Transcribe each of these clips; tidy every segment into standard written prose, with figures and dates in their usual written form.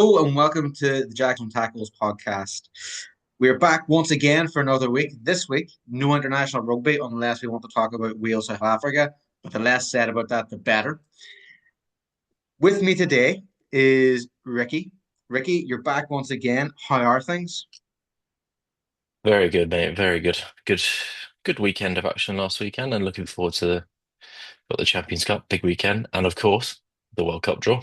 Hello and welcome to the Jackson Tackles podcast. We're back once again for another week. This week, no international rugby unless we want to talk about Wales, South Africa. But the less said about that, the better. With me today is Ricky. Ricky, you're back once again. How are things? Very good, mate. Very good. Good weekend of action last weekend, and looking forward to got the Champions Cup big weekend, and of course the World Cup draw.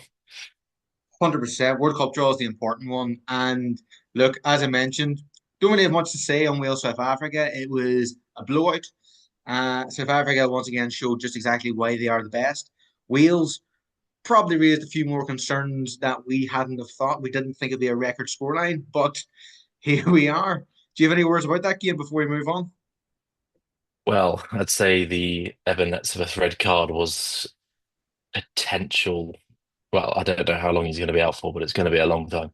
100%. World Cup draw is the important one. And look, as I mentioned, don't really have much to say on Wales, South Africa. It was a blowout. South Africa once again showed just exactly why they are the best. Wales probably raised a few more concerns that we hadn't have thought. We didn't think it'd be a record scoreline, but here we are. Do you have any words about that game before we move on? Well, I'd say the Evan Netzebeth red card was potential. Well, I don't know how long he's going to be out for, but it's going to be a long time.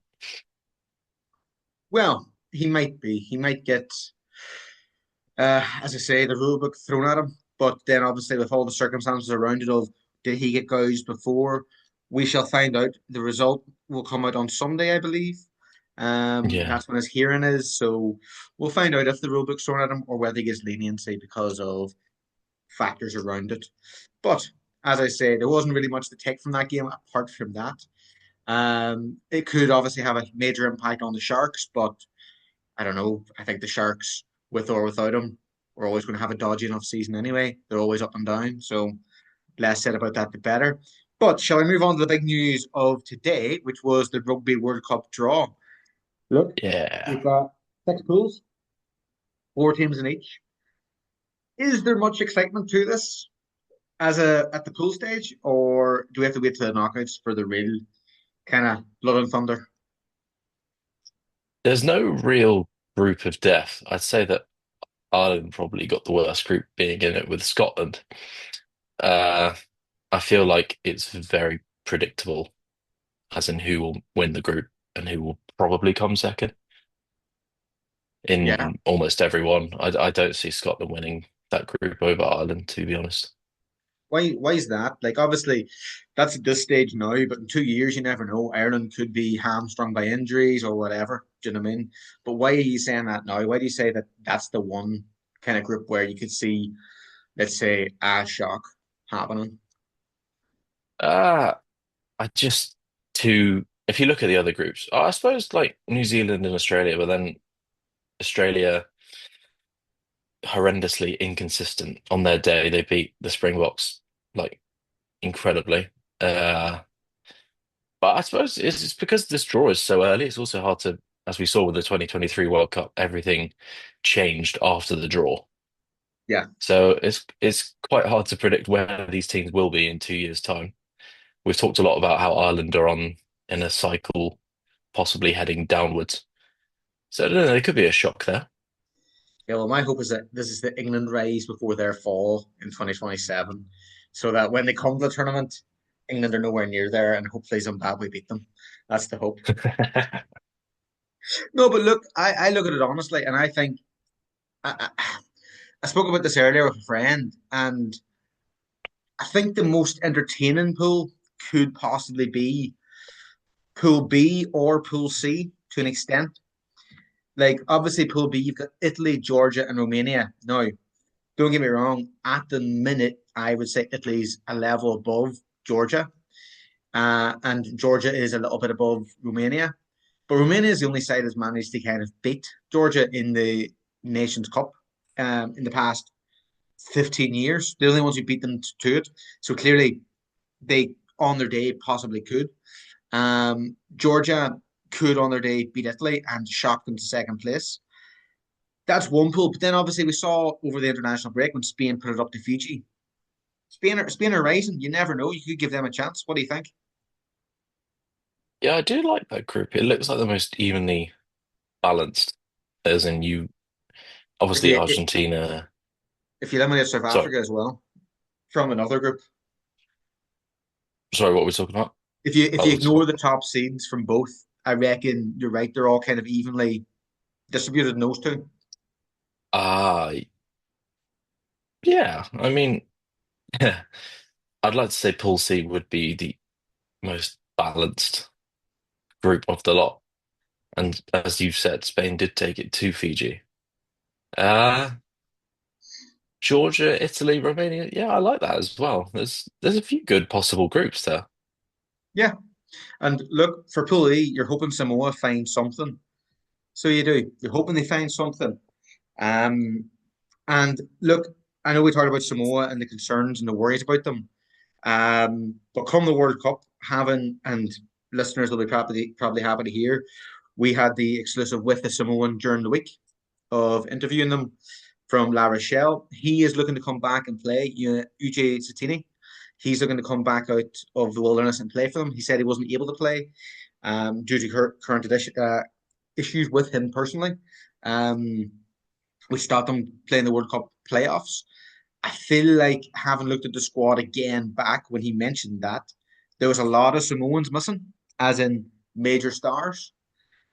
Well, he might be. He might get, as I say, the rule book thrown at him. But then, obviously, with all the circumstances around it, of did he get gouged before? We shall find out. The result will come out on Sunday, I believe. Yeah, That's when his hearing is. So we'll find out if the rule book's thrown at him or whether he gets leniency because of factors around it. But as I say, there wasn't really much to take from that game apart from that. It could obviously have a major impact on the Sharks, but I don't know. I think the Sharks, with or without him, are always going to have a dodgy enough season anyway. They're always up and down. So less said about that, the better. But shall I move on to the big news of today, which was the Rugby World Cup draw? Look, yeah. we've got six pools, four teams in each. Is there much excitement to this as a at the pool stage, or do we have to wait to the knockouts for the real kind of blood and thunder? There's no real group of death. I'd say that Ireland probably got the worst group being in it with Scotland. Uh, I feel like it's very predictable, as in who will win the group and who will probably come second Yeah. in almost everyone. I don't see Scotland winning that group over Ireland, to be honest. Why is that? Like obviously that's at this stage now, but in 2 years you never know. Ireland could be hamstrung by injuries or whatever. Do you know what I mean? But why are you saying that now? Why do you say that that's the one kind of group where you could see, let's say, a shock happening? Uh, I just to if you look at the other groups, I suppose like New Zealand and Australia, but then Australia horrendously inconsistent on their day. They beat the Springboks like incredibly. Uh, but I suppose it's because this draw is so early. It's also hard to, as we saw with the 2023 World Cup, everything changed after the draw. Yeah. So it's quite hard to predict where these teams will be in 2 years' time. We've talked a lot about how Ireland are on in a cycle, possibly heading downwards. So I don't know, there could be a shock there. Yeah, well, my hope is that this is the England rise before their fall in 2027, so that when they come to the tournament, England are nowhere near there, and hopefully Zimbabwe beat them. That's the hope. No, but look, I look at it honestly, and I think I spoke about this earlier with a friend, and I think the most entertaining pool could possibly be Pool B or Pool C to an extent. Like, obviously, Pool B, you've got Italy, Georgia, and Romania. Now, don't get me wrong, at the minute, I would say Italy's a level above Georgia, and Georgia is a little bit above Romania. But Romania is the only side that's managed to kind of beat Georgia in the Nations Cup in the past 15 years. The only ones who beat them to it. So clearly, they on their day possibly could. Georgia could on their day beat Italy and shock them to second place. That's one pool. But then obviously we saw over the international break when Spain put it up to Fiji. Spain are rising. You never know. You could give them a chance. What do you think? Yeah, I do like that group. It looks like the most evenly balanced, as in you If obviously you Argentina. if you eliminate South Sorry, Africa as well from another group, sorry, what were we talking about? if you Balances. ignore the top seeds from both, I reckon you're right. They're all kind of evenly distributed in those two. Ah, yeah. I mean, I'd like to say Pool C would be the most balanced. group of the lot. And as you've said, Spain did take it to Fiji. Uh, Georgia, Italy, Romania. Yeah, I like that as well. There's a few good possible groups there. Yeah. And look, for Pool E, you're hoping Samoa finds something. So you do. You're hoping they find something. Um, and look, I know we talked about Samoa and the concerns and the worries about them. But come the World Cup, having and listeners will be probably happy to hear, we had the exclusive with the Samoan during the week of interviewing them from La Rochelle. He is looking to come back and play. UJ Satini, he's looking to come back out of the wilderness and play for them. He said he wasn't able to play due to current issues with him personally, um, which stopped him playing the World Cup playoffs. I feel like having looked at the squad again back when he mentioned that, there was a lot of Samoans missing, as in major stars.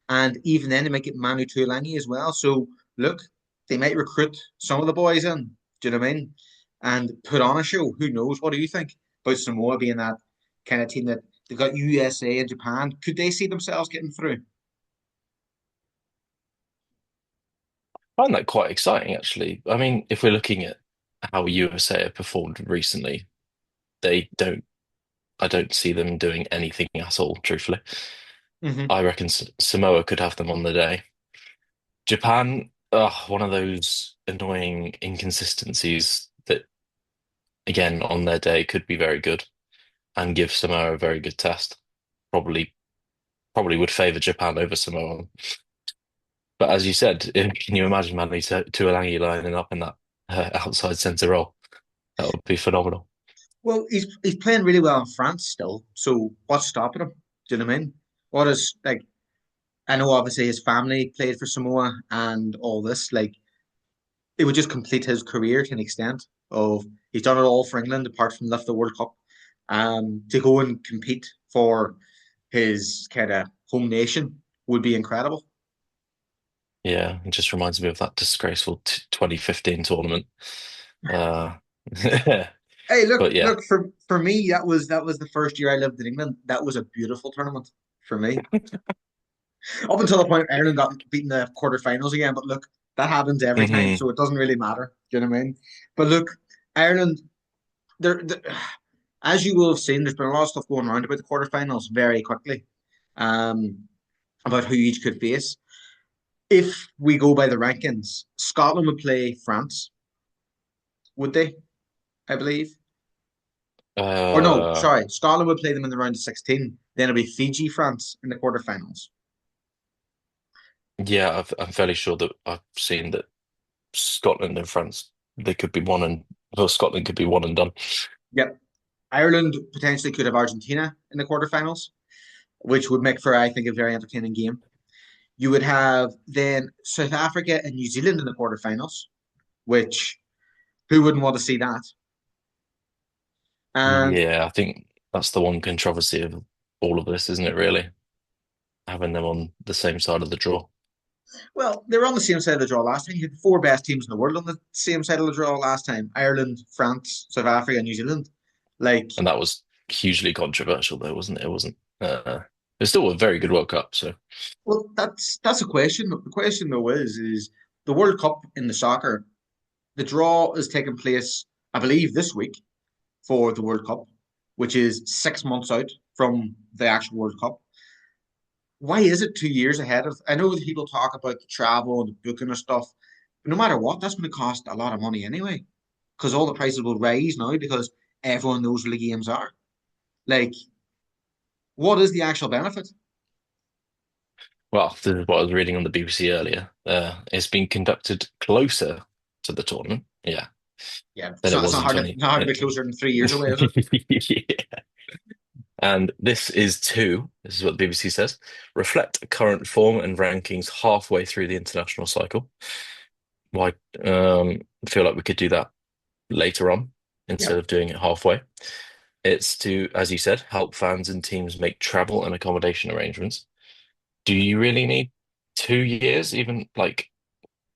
And even then, they might get Manu Tuilagi as well. So, look, they might recruit some of the boys in. Do you know what I mean? And put on a show. Who knows? What do you think about Samoa being that kind of team that they've got USA and Japan? Could they see themselves getting through? I find that quite exciting, actually. I mean, if we're looking at how USA have performed recently, they don't, I don't see them doing anything at all, truthfully. Hmm. I reckon Samoa could have them on the day. Japan, one of those annoying inconsistencies that, again, on their day could be very good and give Samoa a very good test. Probably, probably would favour Japan over Samoa. But as you said, can you imagine Manly Tuilagi lining up in that outside centre role? That would be phenomenal. Well, he's playing really well in France still. So what's stopping him? Do you know what I mean? What is like? I know obviously his family played for Samoa and all this. Like it would just complete his career to an extent of he's done it all for England apart from lift the World Cup. To go and compete for his kind of home nation would be incredible. Yeah, it just reminds me of that disgraceful t 2015 tournament. Uh, Hey, look, but yeah, look for me that was the first year I lived in England. That was a beautiful tournament for me. Up until the point Ireland got beaten in the quarterfinals again. But look, that happens every time, hmm so it doesn't really matter. Do you know what I mean? But look, Ireland, they're as you will have seen, there's been a lot of stuff going around about the quarterfinals very quickly, um, about who each could face. If we go by the rankings, Scotland would play France, would they? I believe. Or no, uh, sorry, Scotland would play them in the round of 16. Then it'll be Fiji, France in the quarterfinals. yeah, I'm fairly sure that I've seen that Scotland and France they could be one and well, Scotland could be one and done. Yep. Ireland potentially could have Argentina in the quarterfinals, which would make for, I think, a very entertaining game. You would have then South Africa and New Zealand in the quarterfinals, which who wouldn't want to see that? And Yeah, I think that's the one controversy of all of this, isn't it? Really, having them on the same side of the draw, well, they were on the same side of the draw last time. You had the four best teams in the world on the same side of the draw last time: Ireland, France, South Africa, and New Zealand. Like, and that was hugely controversial, though, wasn't it? It wasn't. It's still a very good World Cup, so. well, that's a question. The question though is the World Cup in the soccer. The draw is taking place, I believe, this week for the World Cup, which is 6 months out from the actual World Cup. Why is it 2 years ahead of? I know that people talk about the travel and the booking of stuff, but no matter what, that's going to cost a lot of money anyway, because all the prices will rise now because everyone knows where the games are. Like, what is the actual benefit? Well, this is what I was reading on the BBC earlier. It's been conducted closer to the tournament, yeah, Yeah, than it it's was not in hard to 20. not hard to be closer than 3 years away, is it? Yeah. And this is what the BBC says, reflect current form and rankings halfway through the international cycle. Why, I feel like we could do that later on Yeah. instead of doing it halfway. It's to, as you said, help fans and teams make travel and accommodation arrangements. Do you really need 2 years? Even like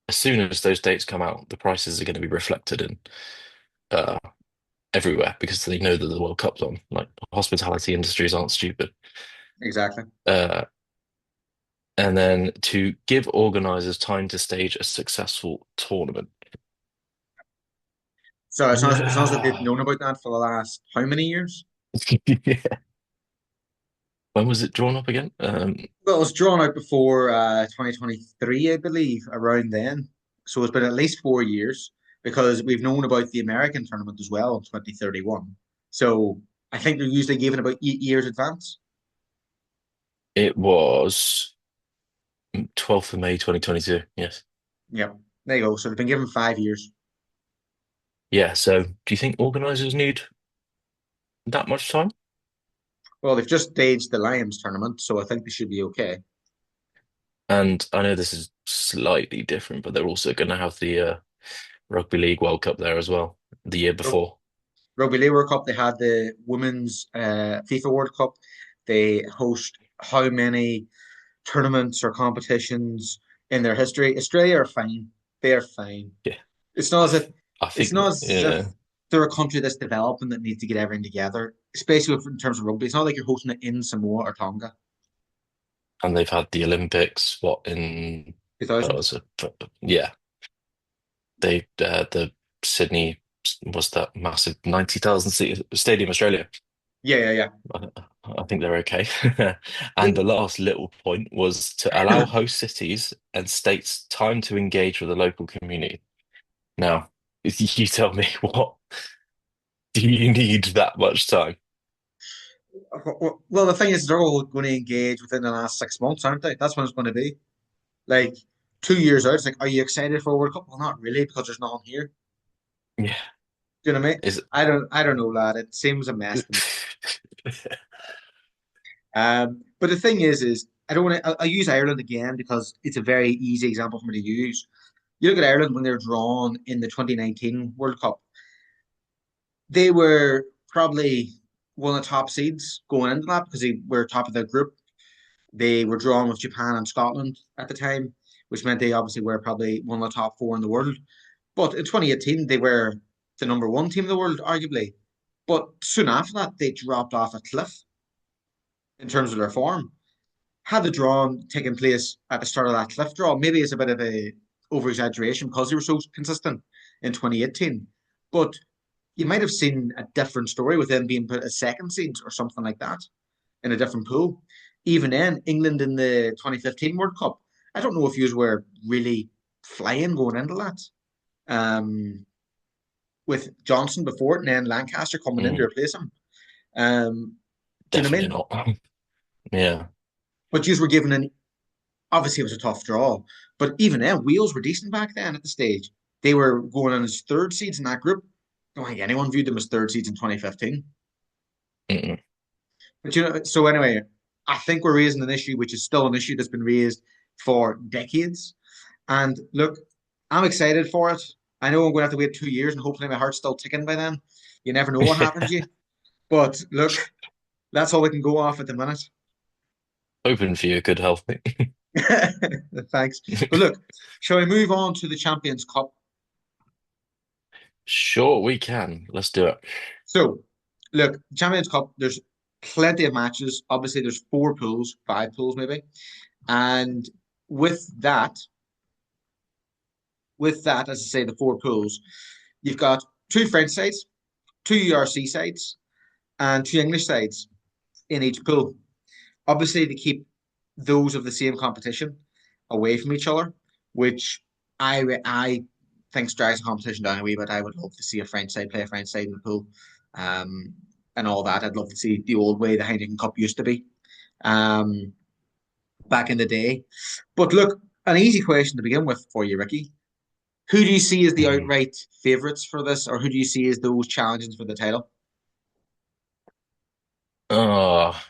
as soon as those dates come out, the prices are going to be reflected in uh, everywhere because they know that the World Cup's on. Like hospitality industries aren't stupid. Exactly. And then to give organizers time to stage a successful tournament. So it's not that they've Yeah. known about that for the last how many years? Yeah. When was it drawn up again? Well, it was drawn out before 2023, I believe, around then. So it's been at least 4 years because we've known about the American tournament as well in 2031. So I think they're usually given about 8 years advance. It was 12th of May 2022. Yes. Yep. There you go. So they've been given 5 years. Yeah. So do you think organizers need that much time? Well, they've just staged the Lions tournament, so I think they should be okay. And I know this is slightly different, but they're also going to have the Rugby League World Cup there as well the year Ru- before. Rugby League World Cup, they had the Women's FIFA World Cup. They host how many tournaments or competitions in their history. Australia are fine. They are fine. Yeah. It's not I, as if th I it's think, not as if yeah. they're a country that's developing that needs to get everything together, especially in terms of rugby. It's not like you're hosting it in Samoa or Tonga. And they've had the Olympics, what, in, what 2000. was it? Yeah. The Sydney was that massive 90,000 seat stadium, Australia. Yeah, yeah, yeah. I, I think they're okay. I And think the last little point was to allow host cities and states time to engage with the local community. Now, you tell me, what do you need that much time? well, the thing is, they're all going to engage within the last 6 months, aren't they? That's when it's going to be. Like 2 years out, it's like, are you excited for a World Cup? Well, not really, because there's nothing here. Yeah, Do you know what I mean? is I don't know, lad. It seems a mess to me. But the thing is I don't want to. I'll use Ireland again because it's a very easy example for me to use. You look at Ireland when they're drawn in the 2019 World Cup. They were probably one of the top seeds going into that because they were top of their group. They were drawn with Japan and Scotland at the time, which meant they obviously were probably one of the top four in the world. But in 2018, they were the number one team in the world, arguably. But soon after that, they dropped off a cliff in terms of their form. Had the draw taken place at the start of that cliff draw, maybe it's a bit of a over exaggeration because they were so consistent in 2018. But you might have seen a different story with them being put as second seeds or something like that in a different pool. Even then, England in the 2015 World Cup, I don't know if you were really flying going into that. With Johnson before it and then Lancaster coming in to mm, replace him. Do you know what I definitely mean? not. Yeah, But you were given an obviously it was a tough draw, but even then, Wales were decent back then at the stage. They were going on as third seeds in that group. I don't think anyone viewed them as third seeds in 2015. mm-mm. But so anyway, I think we're raising an issue which is still an issue that's been raised for decades. And look, I'm excited for it. I know I'm going to have to wait 2 years and hopefully my heart's still ticking by then. You never know what happens to you. But look, that's all we can go off at the minute. Hoping for your good health, mate. Thanks. But look, shall we move on to the Champions Cup? Sure, we can. Let's do it. So, look, Champions Cup, there's plenty of matches. Obviously, there's four pools, five pools maybe. And with that, as I say, the four pools, you've got two French sides, two URC sides, and two English sides in each pool. Obviously, to keep those of the same competition away from each other, which I think drags the competition down a wee bit. I would love to see a French side play a French side in the pool, um, and all that. I'd love to see the old way the Heineken Cup used to be, um, back in the day. But look, an easy question to begin with for you, Ricky. Who do you see as the Mm. outright favourites for this, or who do you see as those challenging for the title? Oh,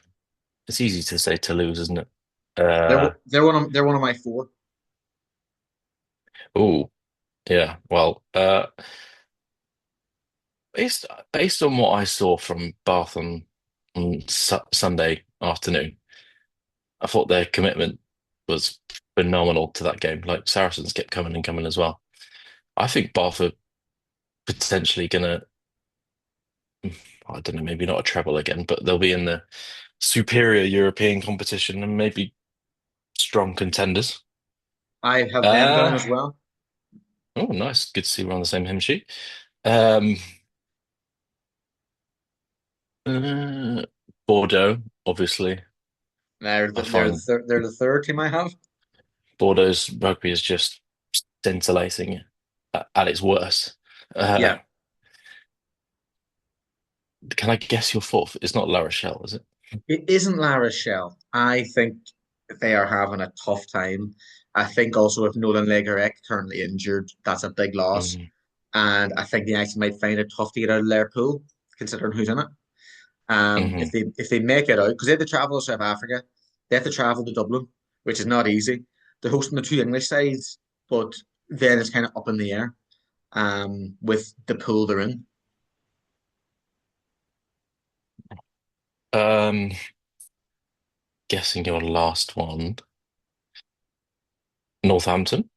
it's easy to say Toulouse, isn't it? They're Uh, they're one of my four. oh, yeah. Well, based on what I saw from Bath on Su Sunday afternoon, I thought their commitment was phenomenal to that game. Like Saracens kept coming and coming as well. I think Bath are potentially gonna, I don't know, maybe not a treble again, but they'll be in the superior European competition and maybe strong contenders. I have them down Uh, as well. oh, nice. Good to see we're on the same hymn sheet. Um, uh, Bordeaux, obviously. I find They're the third team I have. Bordeaux's rugby is just scintillating at its worst. Uh, Yeah, can I guess your fourth? It's not La Rochelle, is it? it isn't La Rochelle. I think they are having a tough time. I think also if Nolan Legarec currently injured, that's a big loss. Mm, And I think they actually might find it tough to get out of their pool, considering who's in it. hmm If they make it out, because they have to travel to South Africa, they have to travel to Dublin, which is not easy. They're hosting the two English sides, but then it's kind of up in the air with the pool they're in. Um, guessing your last one, Northampton.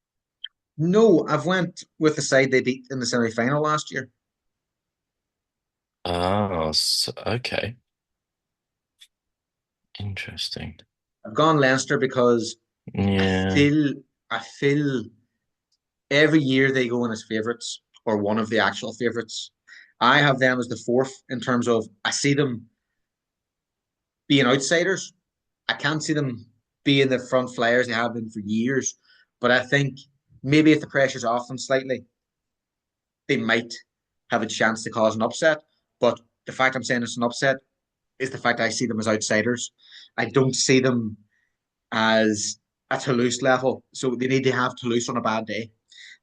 No, I've went with the side they beat in the semi-final last year. Ah, okay, interesting. I've gone Leinster because I Yeah. feel I feel every year they go in as favourites or one of the actual favourites. I have them as the fourth in terms of I see them being outsiders. I can't see them being the front flyers they have been for years. But I think maybe if the pressure's off them slightly, they might have a chance to cause an upset. But the fact I'm saying it's an upset is the fact I see them as outsiders. I don't see them as a Toulouse level. So they need to have Toulouse on a bad day.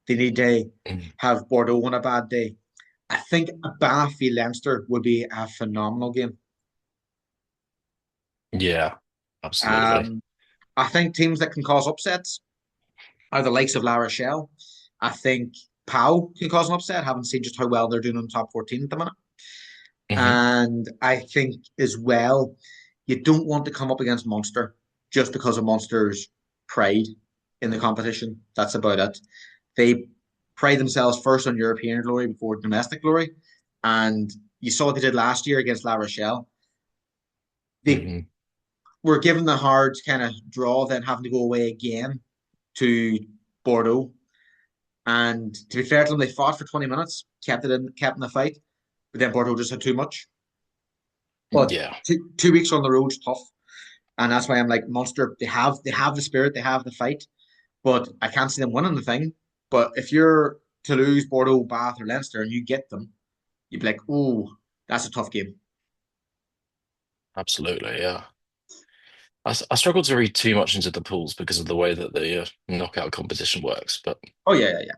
They need to Mm. have Bordeaux on a bad day. I think a Bath v Leinster would be a phenomenal game. Yeah, absolutely. Um, I think teams that can cause upsets are the likes of La Rochelle. I think Pau can cause an upset. Haven't seen just how well they're doing on the top 14 at the minute. hmm And I think as well, you don't want to come up against Munster just because of Munster's pride in the competition. That's about it. They pride themselves first on European glory before domestic glory. And you saw what they did last year against La Rochelle. They hmm were given the hard kind of draw, then having to go away again to Bordeaux. And to be fair to them, they fought for 20 minutes, kept in the fight, but then Bordeaux just had too much. But Yeah, 2 weeks on the road is tough. And that's why I'm like Munster. They have the spirit, they have the fight, but I can't see them winning the thing. But if you're Toulouse, Bordeaux, Bath, or Leinster, and you get them, you'd be like, "Oh, that's a tough game." absolutely. Yeah. I struggle to read too much into the pools because of the way that the knockout competition works. But Oh yeah, yeah, yeah.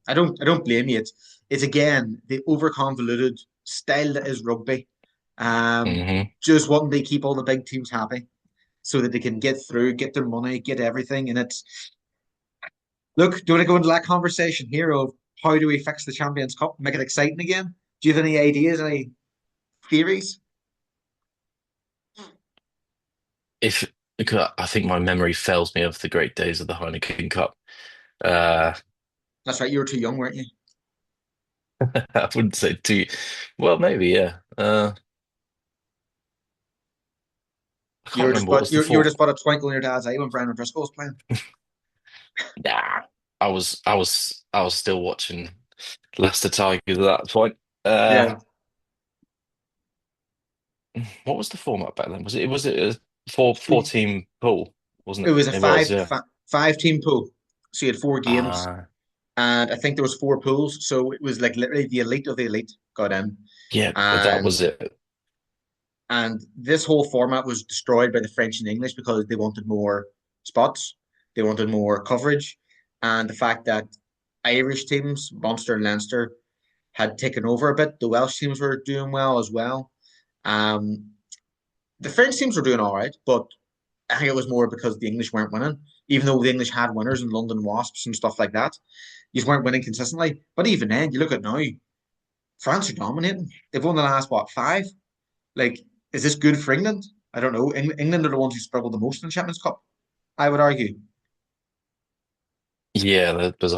I don't blame you. It's again the over convoluted style that is rugby. hmm Just wanting to keep all the big teams happy so that they can get through, get their money, get everything. And it's look, do you want to go into that conversation here of how do we fix the Champions Cup, make it exciting again? Do you have any ideas, any theories? if because I think my memory fails me of the great days of the Heineken Cup. Uh, That's right, you were too young, weren't you? I wouldn't say too. Well, maybe yeah. I You can't were just remember what but was the you were fourth. just about a twinkle in your dad's eye when Brian O'Driscoll was playing. Nah, I was still watching Leicester Tigers at that point. Yeah. What was the format back then? Was it a four We team pool, wasn't it it? was a It was, yeah. five team pool. So you had four games Uh and I think there was four pools. So it was like literally the elite of the elite got in. yeah, that And was it. And this whole format was destroyed by the French and English because they wanted more spots, they wanted more coverage, and the fact that Irish teams, Munster and Leinster, had taken over a bit. The Welsh teams were doing well as well. Um, the French teams were doing all right, but I think it was more because the English weren't winning. Even though the English had winners in London Wasps and stuff like that, you just weren't winning consistently. But even then, you look at now, France are dominating. They've won the last what five? Like, is this good for England? I don't know. England are the ones who struggled the most in the Champions Cup, I would argue. Yeah, there's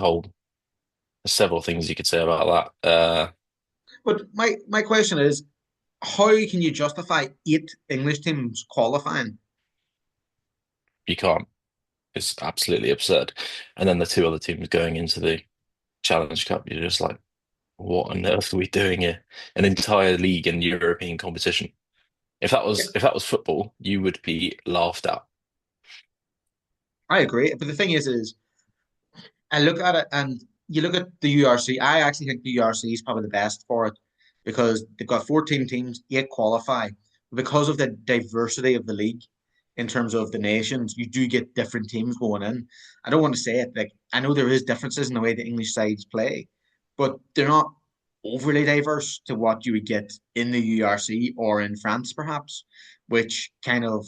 several things you could say about that. But my question is, how can you justify eight English teams qualifying? You can't. It's absolutely absurd. And then the two other teams going into the Challenge Cup, you're just like, what on earth are we doing here? An entire league in European competition. Yeah, If that was football, you would be laughed at. I agree. But the thing is I look at it and you look at the URC. I actually think the URC is probably the best for it because they've got 14 teams, 8 qualify. Because of the diversity of the league in terms of the nations, you do get different teams going in. I don't want to say it like I know there is differences in the way the English sides play, but they're not overly diverse to what you would get in the URC or in France, perhaps, which kind of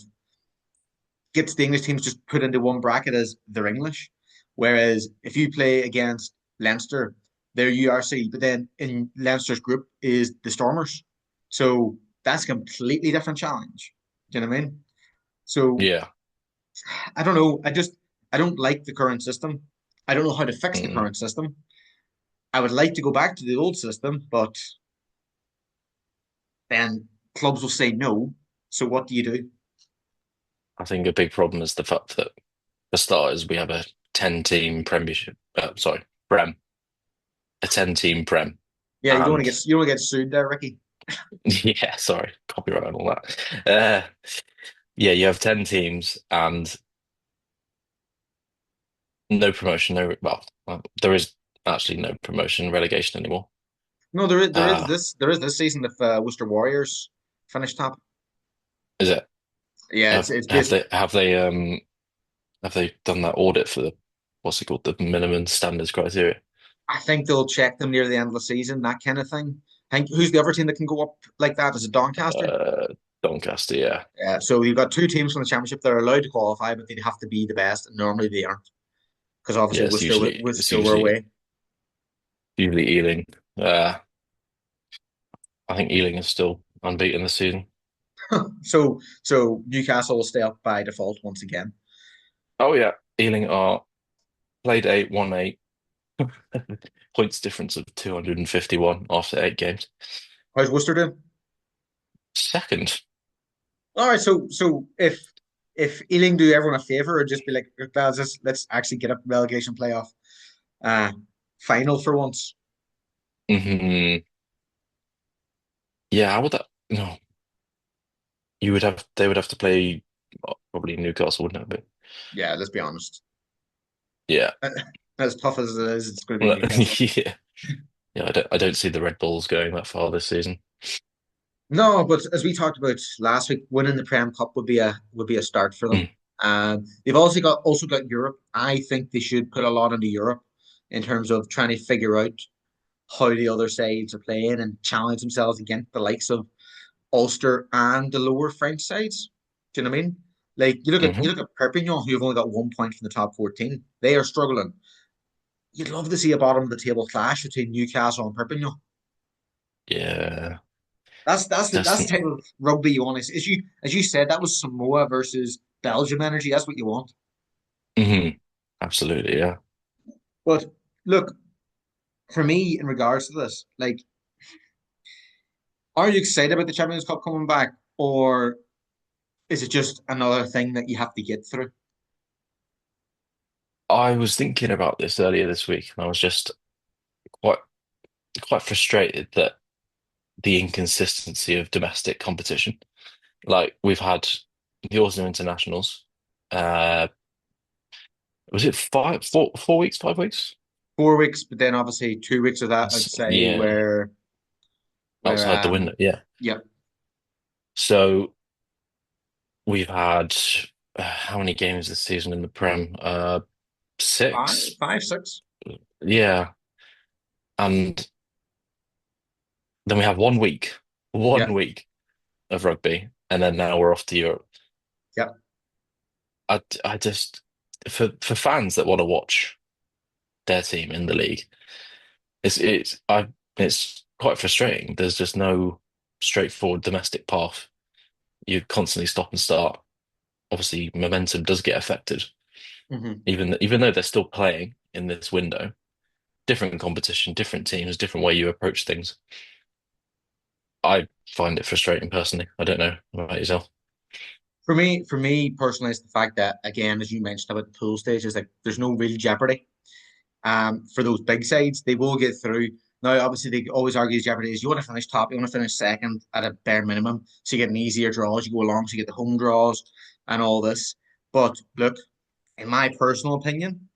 gets the English teams just put into one bracket as they're English. Whereas if you play against Leinster, they're URC, but then in Leinster's group is the Stormers. So that's a completely different challenge. Do you know what I mean? So Yeah. I don't know. I don't like the current system. I don't know how to fix the Mm. current system. I would like to go back to the old system, but then clubs will say no. So what do you do? I think a big problem is the fact that, for starters, we have a 10-team Premiership. Sorry, Prem, a 10-team Prem, Yeah, and you don't want to get sued there, Ricky. yeah, sorry, copyright and all that. Yeah, you have 10 teams and no promotion. No, well, there is actually no promotion relegation anymore. No, Uh, there is this season if Worcester Warriors finish top. is it? Yeah, it's Have based. they done that audit for the what's it called, the minimum standards criteria? I think they'll check them near the end of the season, that kind of thing. I think who's the other team that can go up like that? Is it Doncaster? Uh, Doncaster, yeah. Yeah. So you've got two teams from the championship that are allowed to qualify, but they'd have to be the best, and normally they aren't because obviously Yeah, it's Worcester were away. usually Ealing. Uh, I think Ealing is still unbeaten this season. So Newcastle will stay up by default once again. Oh yeah, Ealing are played 8, won 8, points difference of 251 after 8 games. How's Worcester doing? Second. All right. So if Ealing do everyone a favor and just be like, let's actually get a relegation playoff uh final for once. Hmm. Yeah, how would that? No, they would have to play probably Newcastle, wouldn't it? But Yeah, let's be honest. yeah, As tough as it is, it's going to be Well, Newcastle. yeah, yeah. I don't see the Red Bulls going that far this season. No, but as we talked about last week, winning the Prem Cup would be a start for them. Mm. They've also got Europe. I think they should put a lot into Europe in terms of trying to figure out how the other sides are playing and challenge themselves against the likes of Ulster and the lower French sides. Do you know what I mean? Like you Hmm. look at Perpignan, who've only got 1 point from the top 14. They are struggling. You'd love to see a bottom of the table clash between Newcastle and Perpignan. Yeah, That's that's the type of rugby you want. As you said, that was Samoa versus Belgium energy. That's what you want. mhm. Absolutely, yeah. But look, for me, in regards to this, like, are you excited about the Champions Cup coming back, or is it just another thing that you have to get through? I was thinking about this earlier this week, and I was just quite quite frustrated that the inconsistency of domestic competition. Like we've had the autumn internationals. Uh, was it 4 weeks, 5 weeks? 4 weeks, but then obviously 2 weeks of that, I'd say, Yeah, where outside the window. Yeah. yeah, So we've had how many games this season in the Prem? Six. 6. Yeah, and then we have Yeah, one week of rugby, and then now we're off to Europe. yeah. I just for fans that want to watch their team in the league, it's quite frustrating. There's just no straightforward domestic path. You constantly stop and start. Obviously, momentum does get affected, Hmm. even though they're still playing in this window. Different competition, different teams, different way you approach things. I find it frustrating personally. I don't know about yourself. For me personally, it's the fact that, again, as you mentioned about the pool stage, is like there's no real jeopardy. For those big sides, they will get through. Now, obviously, they always argue jeopardy is you want to finish top, you want to finish second at a bare minimum, so you get an easier draw as you go along, so you get the home draws and all this. But look, in my personal opinion,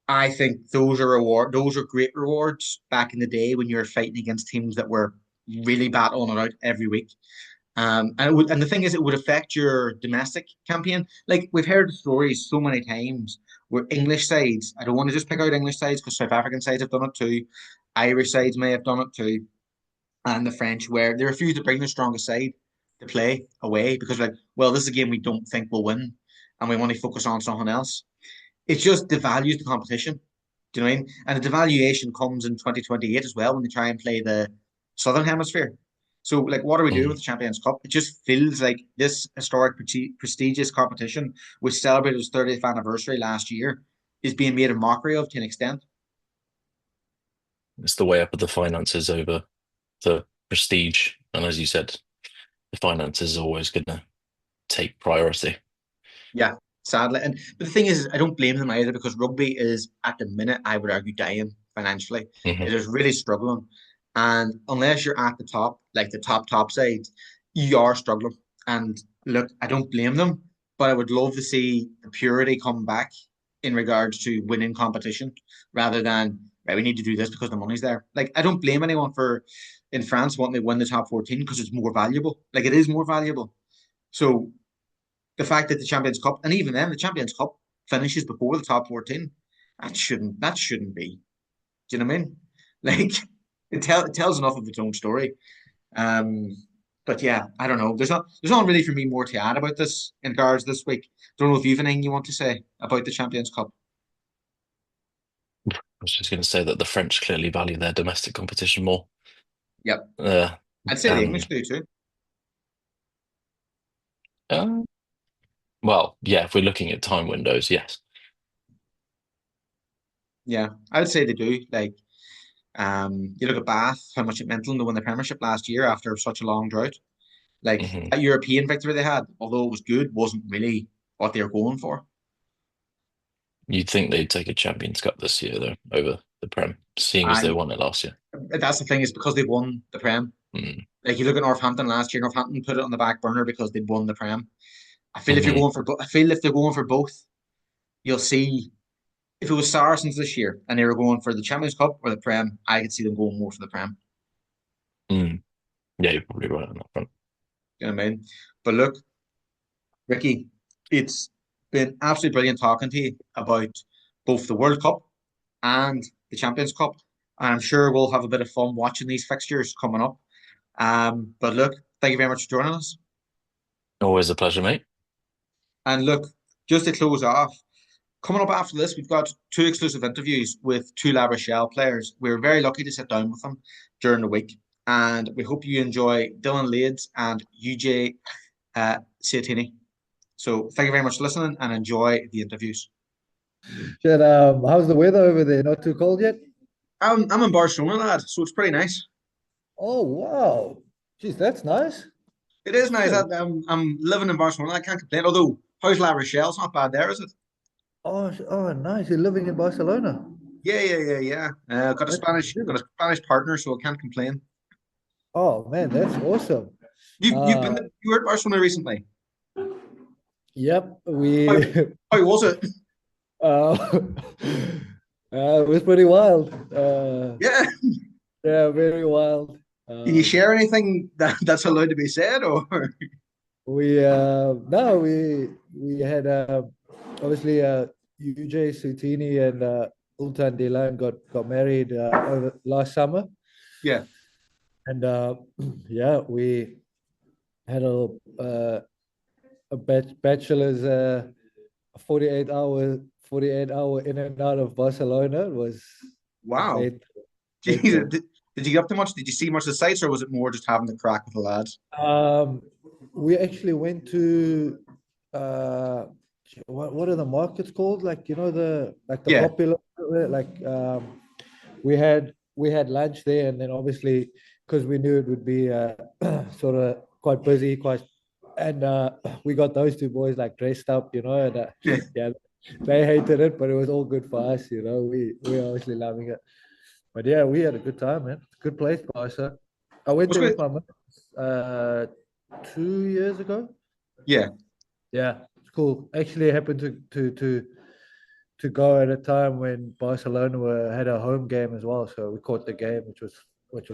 I think those are great rewards back in the day when you were fighting against teams that were really battling it out every week. And the thing is, it would affect your domestic campaign. Like we've heard stories so many times where English sides, I don't want to just pick out English sides because South African sides have done it too, Irish sides may have done it too, and the French, where they refuse to bring their strongest side to play away because, like, well, this is a game we don't think we'll win, and we want to focus on something else. It just devalues the competition. Do you know what I mean? And the devaluation comes in 2028 as well when they try and play the Southern Hemisphere. So, like, what are we doing with Mm. the Champions Cup? It just feels like this historic, prestigious competition, which celebrated its 30th anniversary last year, is being made a mockery of to an extent. It's the way up of the finances over the prestige. And as you said, the finances are always going to take priority. Yeah, sadly. And but the thing is, I don't blame them either because rugby is at the minute, I would argue, dying financially. Hmm. It is really struggling. And unless you're at the top, like the top side, you are struggling. And look, I don't blame them, but I would love to see the purity come back in regards to winning competition rather than right, we need to do this because the money's there. Like I don't blame anyone for in France wanting to win the top 14 because it's more valuable. Like it is more valuable. So the fact that the Champions Cup, and even then, the Champions Cup finishes before the top 14, that shouldn't be. Do you know what I mean? Like it tells enough of its own story. Um, but yeah, I don't know. There's not really for me more to add about this in regards this week. Don't know if you've anything you want to say about the Champions Cup. I was just going to say that the French clearly value their domestic competition more. Yep, Uh, I'd say the English and do too. uh, well, yeah, if we're looking at time windows, yes. Yeah, I would say they do. Like, you look at Bath, how much it meant to them to win the Premiership last year after such a long drought. Like Hmm. that European victory they had, although it was good, wasn't really what they were going for. You'd think they'd take a Champions Cup this year, though, over the Prem, seeing as they I won it last year. That's the thing is because they won the Prem. Mm. Like you look at Northampton last year, Northampton put it on the back burner because they'd won the Prem. Hmm. I feel if they're going for both, you'll see. If it was Saracens this year and they were going for the Champions Cup or the Prem, I could see them going more for the Prem. Mm. Yeah, you're probably right on that front. You know what I mean? But look, Ricky, it's been absolutely brilliant talking to you about both the World Cup and the Champions Cup. And I'm sure we'll have a bit of fun watching these fixtures coming up. But look, thank you very much for joining us. Always a pleasure, mate. And look, just to close off, coming up after this, we've got two exclusive interviews with two La Rochelle players. We're very lucky to sit down with them during the week. And we hope you enjoy Dylan Lades and UJ Siatini. So thank you very much for listening and enjoy the interviews. Shit, how's the weather over there? Not too cold yet? I'm in Barcelona, lad, so it's pretty nice. Oh, wow. Jeez, that's nice. It is nice. Shit. I'm living in Barcelona. I can't complain. Although, how's La Rochelle? It's not bad there, is it? Oh, nice. You're living in Barcelona. Yeah. Got a That's Spanish partner, so I can't complain. Oh, man, that's awesome. You've Uh, been you were at Barcelona recently. yep, How, we how was it? uh, it was pretty wild. Yeah. Yeah, very wild. Can you Um, share anything that's allowed to be said, or? we no, we had obviously UJ Sutini and Ultan Dilan got married over last summer, Yeah. and yeah, we had a bachelor's 48 hour in and out of Barcelona. It was Wow. mental, Jeez, mental. did you get up to much? Did you see much of the sights, or was it more just having the crack with the lads? Um, we actually went to uh, what are the markets called? Like the Yeah. popular like we had lunch there, and then obviously because we knew it would be sort of quite busy, quite and we got those two boys like dressed up, and Yeah. yeah, they hated it, but it was all good for us, we obviously loving it. But yeah, we had a good time, man. Good place, Barca. I went What's there good? with my mum 2 years ago. Yeah. Yeah, it's cool. Actually, I happened to go at a time when had a home game as well. So we caught the game, which was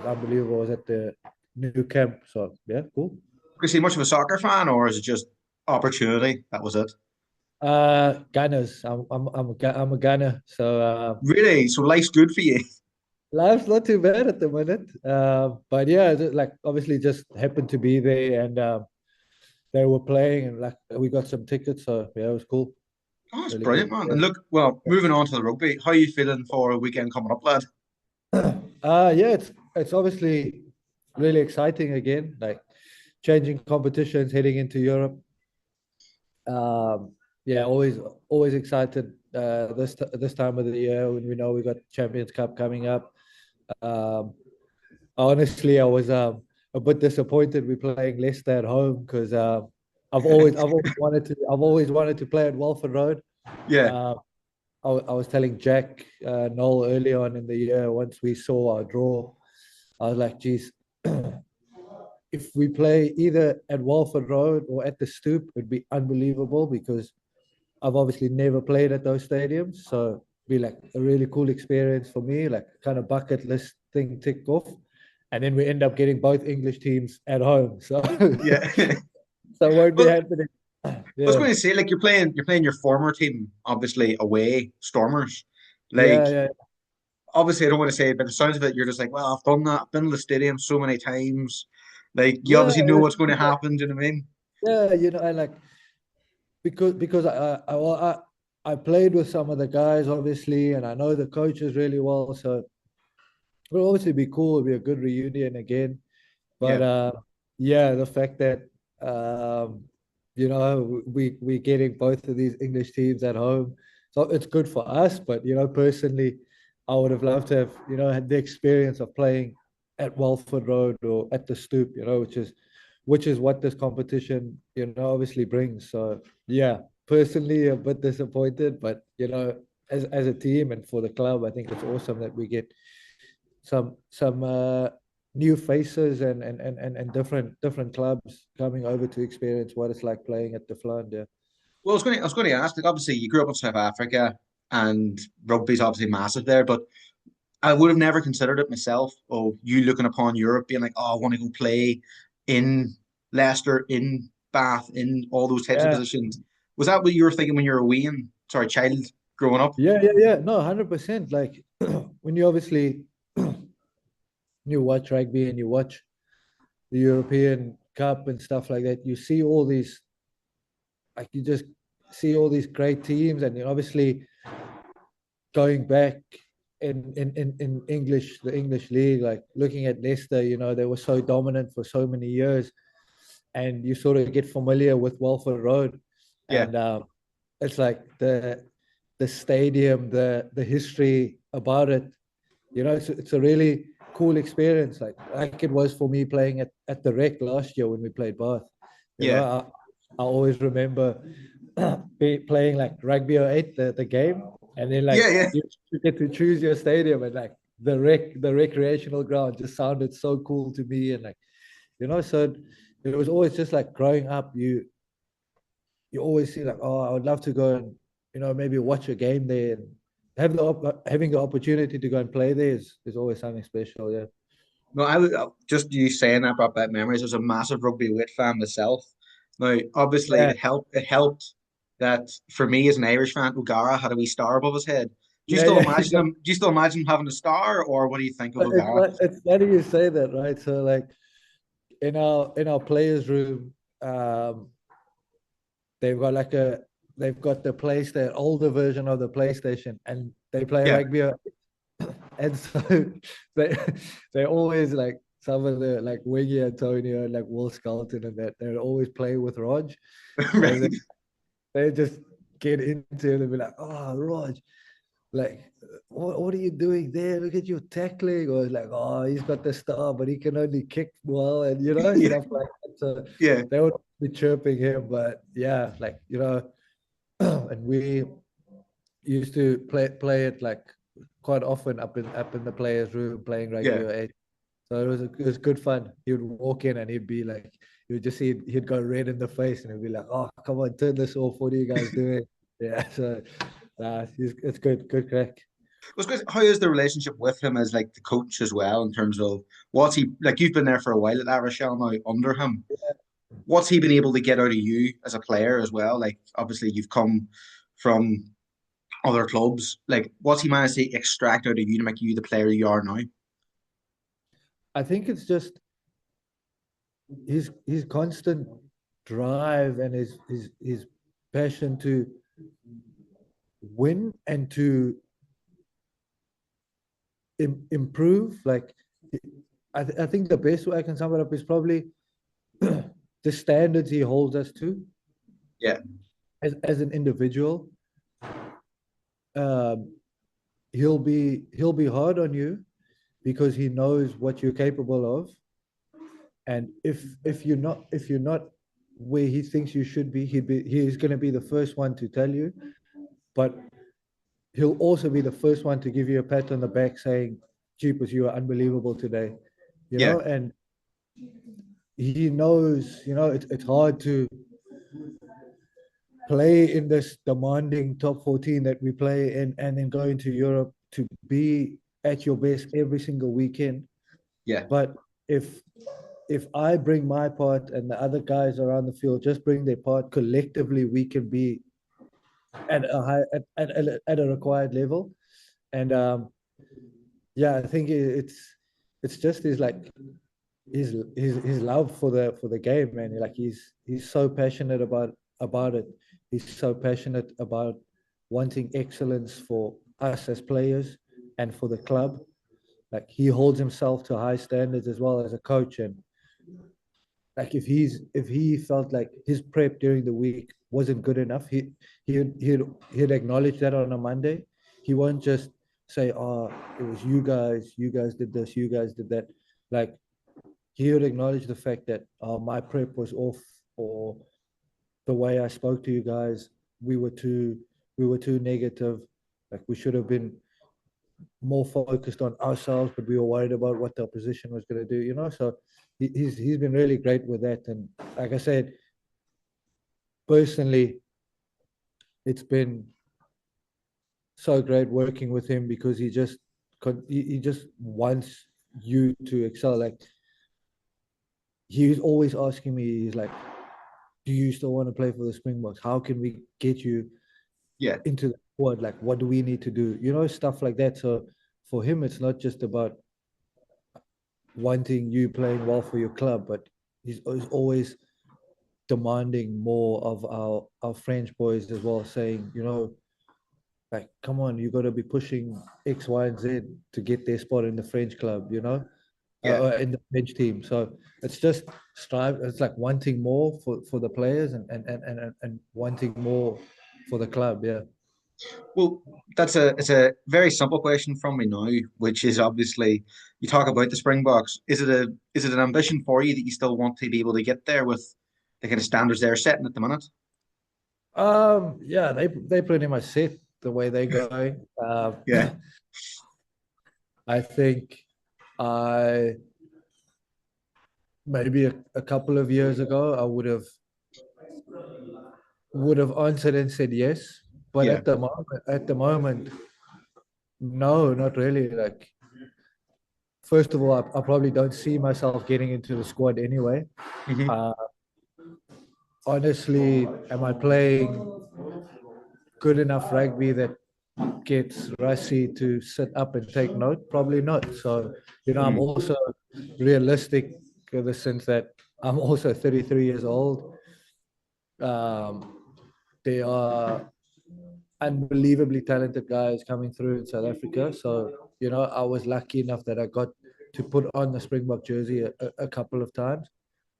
unbelievable. I was at the new camp. So yeah, cool. Is he much of a soccer fan, or is it just opportunity? That was it. Gunners. I'm a gunner. So Really? So life's good for you. life's not too bad at the minute. But yeah, like obviously just happened to be there, and they were playing, and like we got some tickets. So yeah, it was cool. Oh, that's Really good. brilliant, man. And look, well, moving on to the rugby, how are you feeling for a weekend coming up, lad? Yeah, it's obviously really exciting again. Like changing competitions, heading into Europe. Yeah, always excited this time of the year when we know we got Champions Cup coming up. Um, honestly, I was a bit disappointed we're playing Leicester at home because I've always wanted to play at Walford Road. Yeah. Uh, I was telling Jack Noel early on in the year once we saw our draw, I was like, geez, if we play either at Walford Road or at the Stoop, it'd be unbelievable because I've obviously never played at those stadiums. So it'd be like a really cool experience for me, like kind of bucket list thing ticked off. And then we end up getting both English teams at home. So Yeah. so it won't be Well, happening. I was Yeah. going to say, like you're playing your former team, obviously away, Stormers. Like, Yeah, yeah. obviously, I don't want to say it, but the sounds of it, you're just like, well, I've done that. I've been to the stadium so many times. Like, you Yeah, obviously know what's going to happen. Do you know what I mean? yeah, and like because I played with some of the guys obviously, and I know the coaches really well. So it'll obviously be cool. It'll be a good reunion again. But Yeah, yeah, the fact that um, we're getting both of these English teams at home, so it's good for us. But personally, I would have loved to have had the experience of playing at Walford Road or at the Stoop, which is what this competition obviously brings. So yeah, personally a bit disappointed, but as a team and for the club, I think it's awesome that we get some new faces and different clubs coming over to experience what it's like playing at the Fland. Yeah. well, I was going to ask, like, obviously, you grew up in South Africa, and rugby's obviously massive there, but I would have never considered it myself. Oh, you looking upon Europe, being like, oh, I want to go play in Leicester, in Bath, in all those types of Yeah, positions. Was that what you were thinking when you were a wee and sorry, child growing up? yeah. No, 100%. Like when you obviously you watch rugby and you watch the European Cup and stuff like that, you see all these like you just see all these great teams, and obviously going back in English, the English league, like looking at Leicester, they were so dominant for so many years, and you sort of get familiar with Walford Road, Yeah, and it's like the stadium, the history about it. It's a really cool experience, like it was for me playing at the Rec last year when we played Bath. You know, yeah, I always remember playing like Rugby 08, the game, and then yeah, like yeah. you get to choose your stadium, and like the recreational ground just sounded so cool to me, and like so it was always just like growing up, you always see like, oh, I would love to go and maybe watch a game there, and having the opportunity to go and play there is always something special. Yeah. No, I was just you saying that brought back memories. I was a massive rugby weight fan myself. Now, obviously, Yeah. it helped that for me as an Irish fan, O'Gara had a wee star above his head. Do you Yeah, still yeah. imagine him? Do you still imagine him having a star, or what do you think of It's O'Gara? it's funny you say that, right? So like in our players' room, um, they've got like they've got the PlayStation, older version of the PlayStation, and they play Yeah, rugby, and so they they always like some of the like Wiggy Antonio and like Will Skelton and that they always play with Rog, and right. they just get into it and be like, oh, Rog, like, what are you doing there? Look at you tackling. Or like, oh, he's got the star, but he can only kick well, and Yeah, stuff like that. So Yeah, they would be chirping him, but yeah, like and we used to play it like quite often up in the players' room playing rugby yeah. or eight. So it was good fun. He would walk in and he'd be like, you would just see he'd go red in the face and he'd be like, "Oh, come on, turn this off. What are you guys doing?" Yeah, so it's good crack. Was good. How is the relationship with him as like the coach as well in terms of what's he like? You've been there for a while at that Rochelle now under him. What's he been able to get out of you as a player as well? Like obviously you've come from other clubs. Like what's he managed to extract out of you to make you the player you are now? I think it's just his constant drive and his passion to win and to improve. Like I think the best way I can sum it up is probably the standards he holds us to Yeah, as an individual. Um, he'll be hard on you because he knows what you're capable of, and if you're not where he thinks you should be, he's going to be the first one to tell you, but he'll also be the first one to give you a pat on the back saying, "Jeepers, you are unbelievable today," yeah, and he knows, it's hard to play in this demanding top 14 that we play in and then go into Europe to be at your best every single weekend. yeah, But if I bring my part and the other guys around the field just bring their part, collectively we can be at a high at a required level. And yeah, I think it's just his love for the game, man. Like he's so passionate about it. He's so passionate about wanting excellence for us as players and for the club. Like he holds himself to high standards as well as a coach. And like if he felt like his prep during the week wasn't good enough, he'd acknowledge that on a Monday. He won't just say, "Oh, it was you guys did this, you guys did that." Like he would acknowledge the fact that my prep was off, or the way I spoke to you guys, we were too negative. Like we should have been more focused on ourselves, but we were worried about what the opposition was going to do. So he's been really great with that. And like I said, personally, it's been so great working with him because he just wants you to excel. Like he's always asking me, he's like, "Do you still want to play for the Springboks? How can we get you yeah, into the squad? Like, what do we need to do?" Stuff like that. So for him, it's not just about wanting you playing well for your club, but he's always demanding more of our French boys as well, saying, like, come on, you got to be pushing X, Y, and Z to get their spot in the French club, yeah. in the French team. So it's just strive. It's like wanting more for the players and wanting more for the club. Yeah. Well, it's a very simple question from me now, which is obviously you talk about the Springboks. Is it an ambition for you that you still want to be able to get there with the kind of standards they're setting at the minute? Yeah, they pretty much set the way they're going. Yeah, I think I maybe a couple of years ago I would have answered and said yes, but yeah, at the moment, no, not really. Like first of all, I probably don't see myself getting into the squad anyway. hmm, Uh, honestly, am I playing good enough rugby that gets Rassi to sit up and take note? Probably not. So, I'm hmm, also realistic in the sense that I'm also 33 years old. Um, they are unbelievably talented guys coming through in South Africa. So, I was lucky enough that I got to put on the Springbok jersey a couple of times.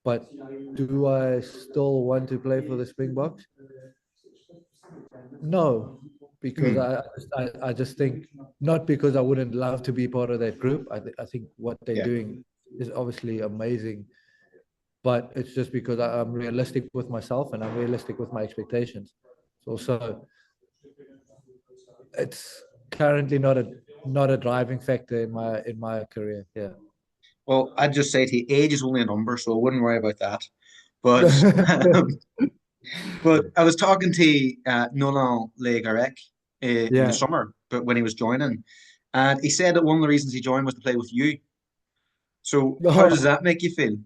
But do I still want to play for the Springboks? No, because hmm, I just think, not because I wouldn't love to be part of that group. I think what they're yeah, doing is obviously amazing. but it's just because I'm realistic with myself and I'm realistic with my expectations. So also, it's currently not a driving factor in my career. Yeah. Well, I'd just say to you, age is only a number, so I wouldn't worry about that. But but I was talking to Nolan Le Garec in the Yeah. summer, but when he was joining, and he said that one of the reasons he joined was to play with you. So how does Oh, that make you feel?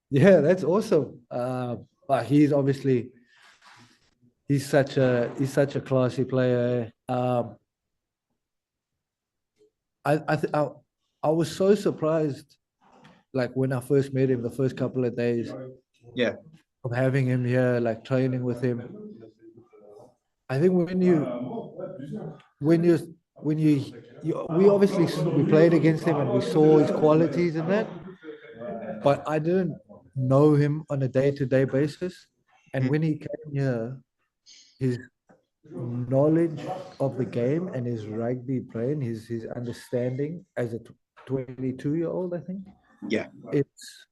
yeah, that's awesome. But he's obviously he's such a classy player. I was so surprised, like when I first met him, the first couple of days Yeah, of having him here, like training with him. I think when you we obviously we played against him and we saw his qualities in that, but I didn't know him on a day-to-day basis. And mm, when he came here, his knowledge of the game and his rugby playing, his understanding as a 22-year-old, I think, yeah, it's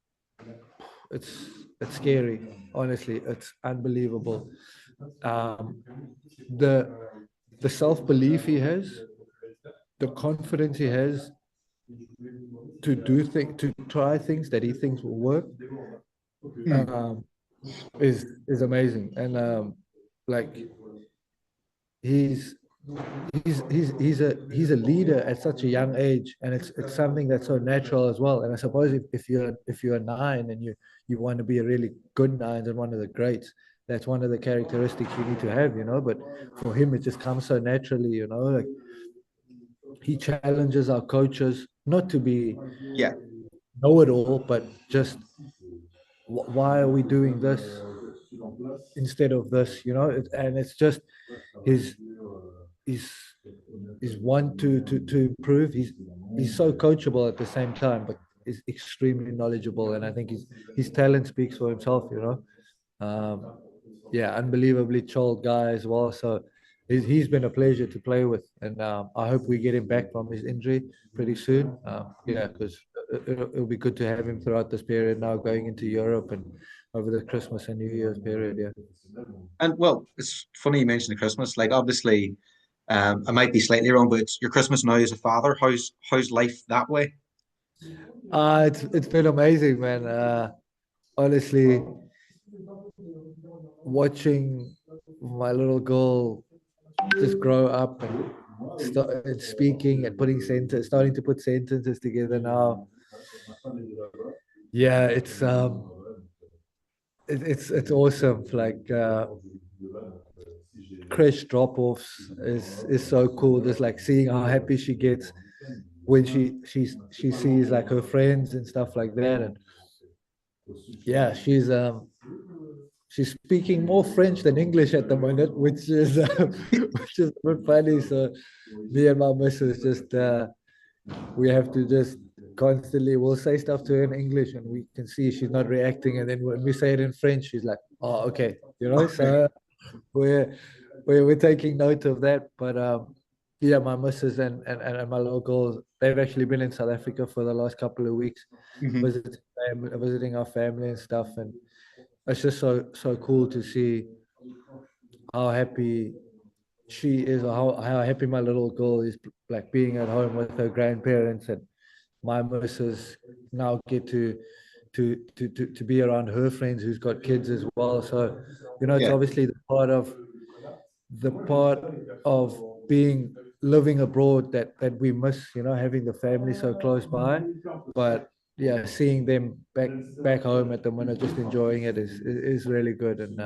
it's it's scary. Honestly, it's unbelievable. Um, the the self belief he has, the confidence he has to try things that he thinks will work, mm, um, is amazing. And like he's he's a leader at such a young age, and it's something that's so natural as well. And I suppose if you're a nine and you want to be a really good nine and one of the greats, that's one of the characteristics you need to have, you know. But for him, it just comes so naturally, you know. Like he challenges our coaches not to be yeah, know it all, but just why are we doing this instead of this, you know? And it's just his his his want to improve. He's so coachable at the same time, but is extremely knowledgeable, and I think his talent speaks for himself, you know. Yeah, unbelievably chilled guy as well. So he's been a pleasure to play with, and I hope we get him back from his injury pretty soon. Yeah, because it'll be good to have him throughout this period now, going into Europe and over the Christmas and New Year's period. Yeah. and well, it's funny you mentioned the Christmas. Like, obviously, I might be slightly wrong, but it's your Christmas now as a father. How's life that way? It's been amazing, man. Honestly, watching my little girl just grow up and start and speaking and starting to put sentences together now. Yeah, it's awesome. Like crash drop-offs is so cool. Just like seeing how happy she gets when she sees like her friends and stuff like that. And yeah, she's speaking more French than English at the moment, which is which is a bit funny. So me and my missus just we have to just constantly we'll say stuff to her in English and we can see she's not reacting, and then when we say it in French, she's like, "Oh, okay," you know. Okay. So we're we're taking note of that. But yeah, my missus and my local, they've actually been in South Africa for the last couple of weeks, Hmm. visiting our family and stuff, and it's just so cool to see how happy she is, or how happy my little girl is, like being at home with her grandparents, and my missus now get to be around her friends who's got kids as well. So, you know, it's Yeah, obviously the part of being living abroad that we miss, you know, having the family so close by. But yeah, seeing them back home at the minute, just enjoying it is really good. And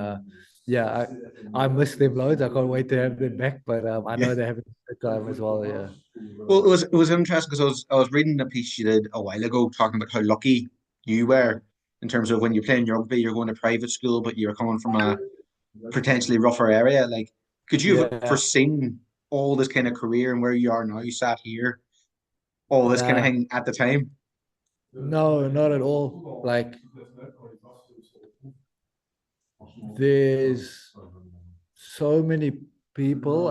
yeah, I miss them loads. I can't wait to have them back. But I yeah. know they're having a good time as well. Yeah. Well, it was interesting because I was reading a piece you did a while ago talking about how lucky you were in terms of when you're playing rugby, you're going to private school, but you're coming from a potentially rougher area. Like, could you have Yeah. foreseen all this kind of career and where you are now? You sat here, all this kind of Nah. thing at the time. No, not at all. Like there's so many people.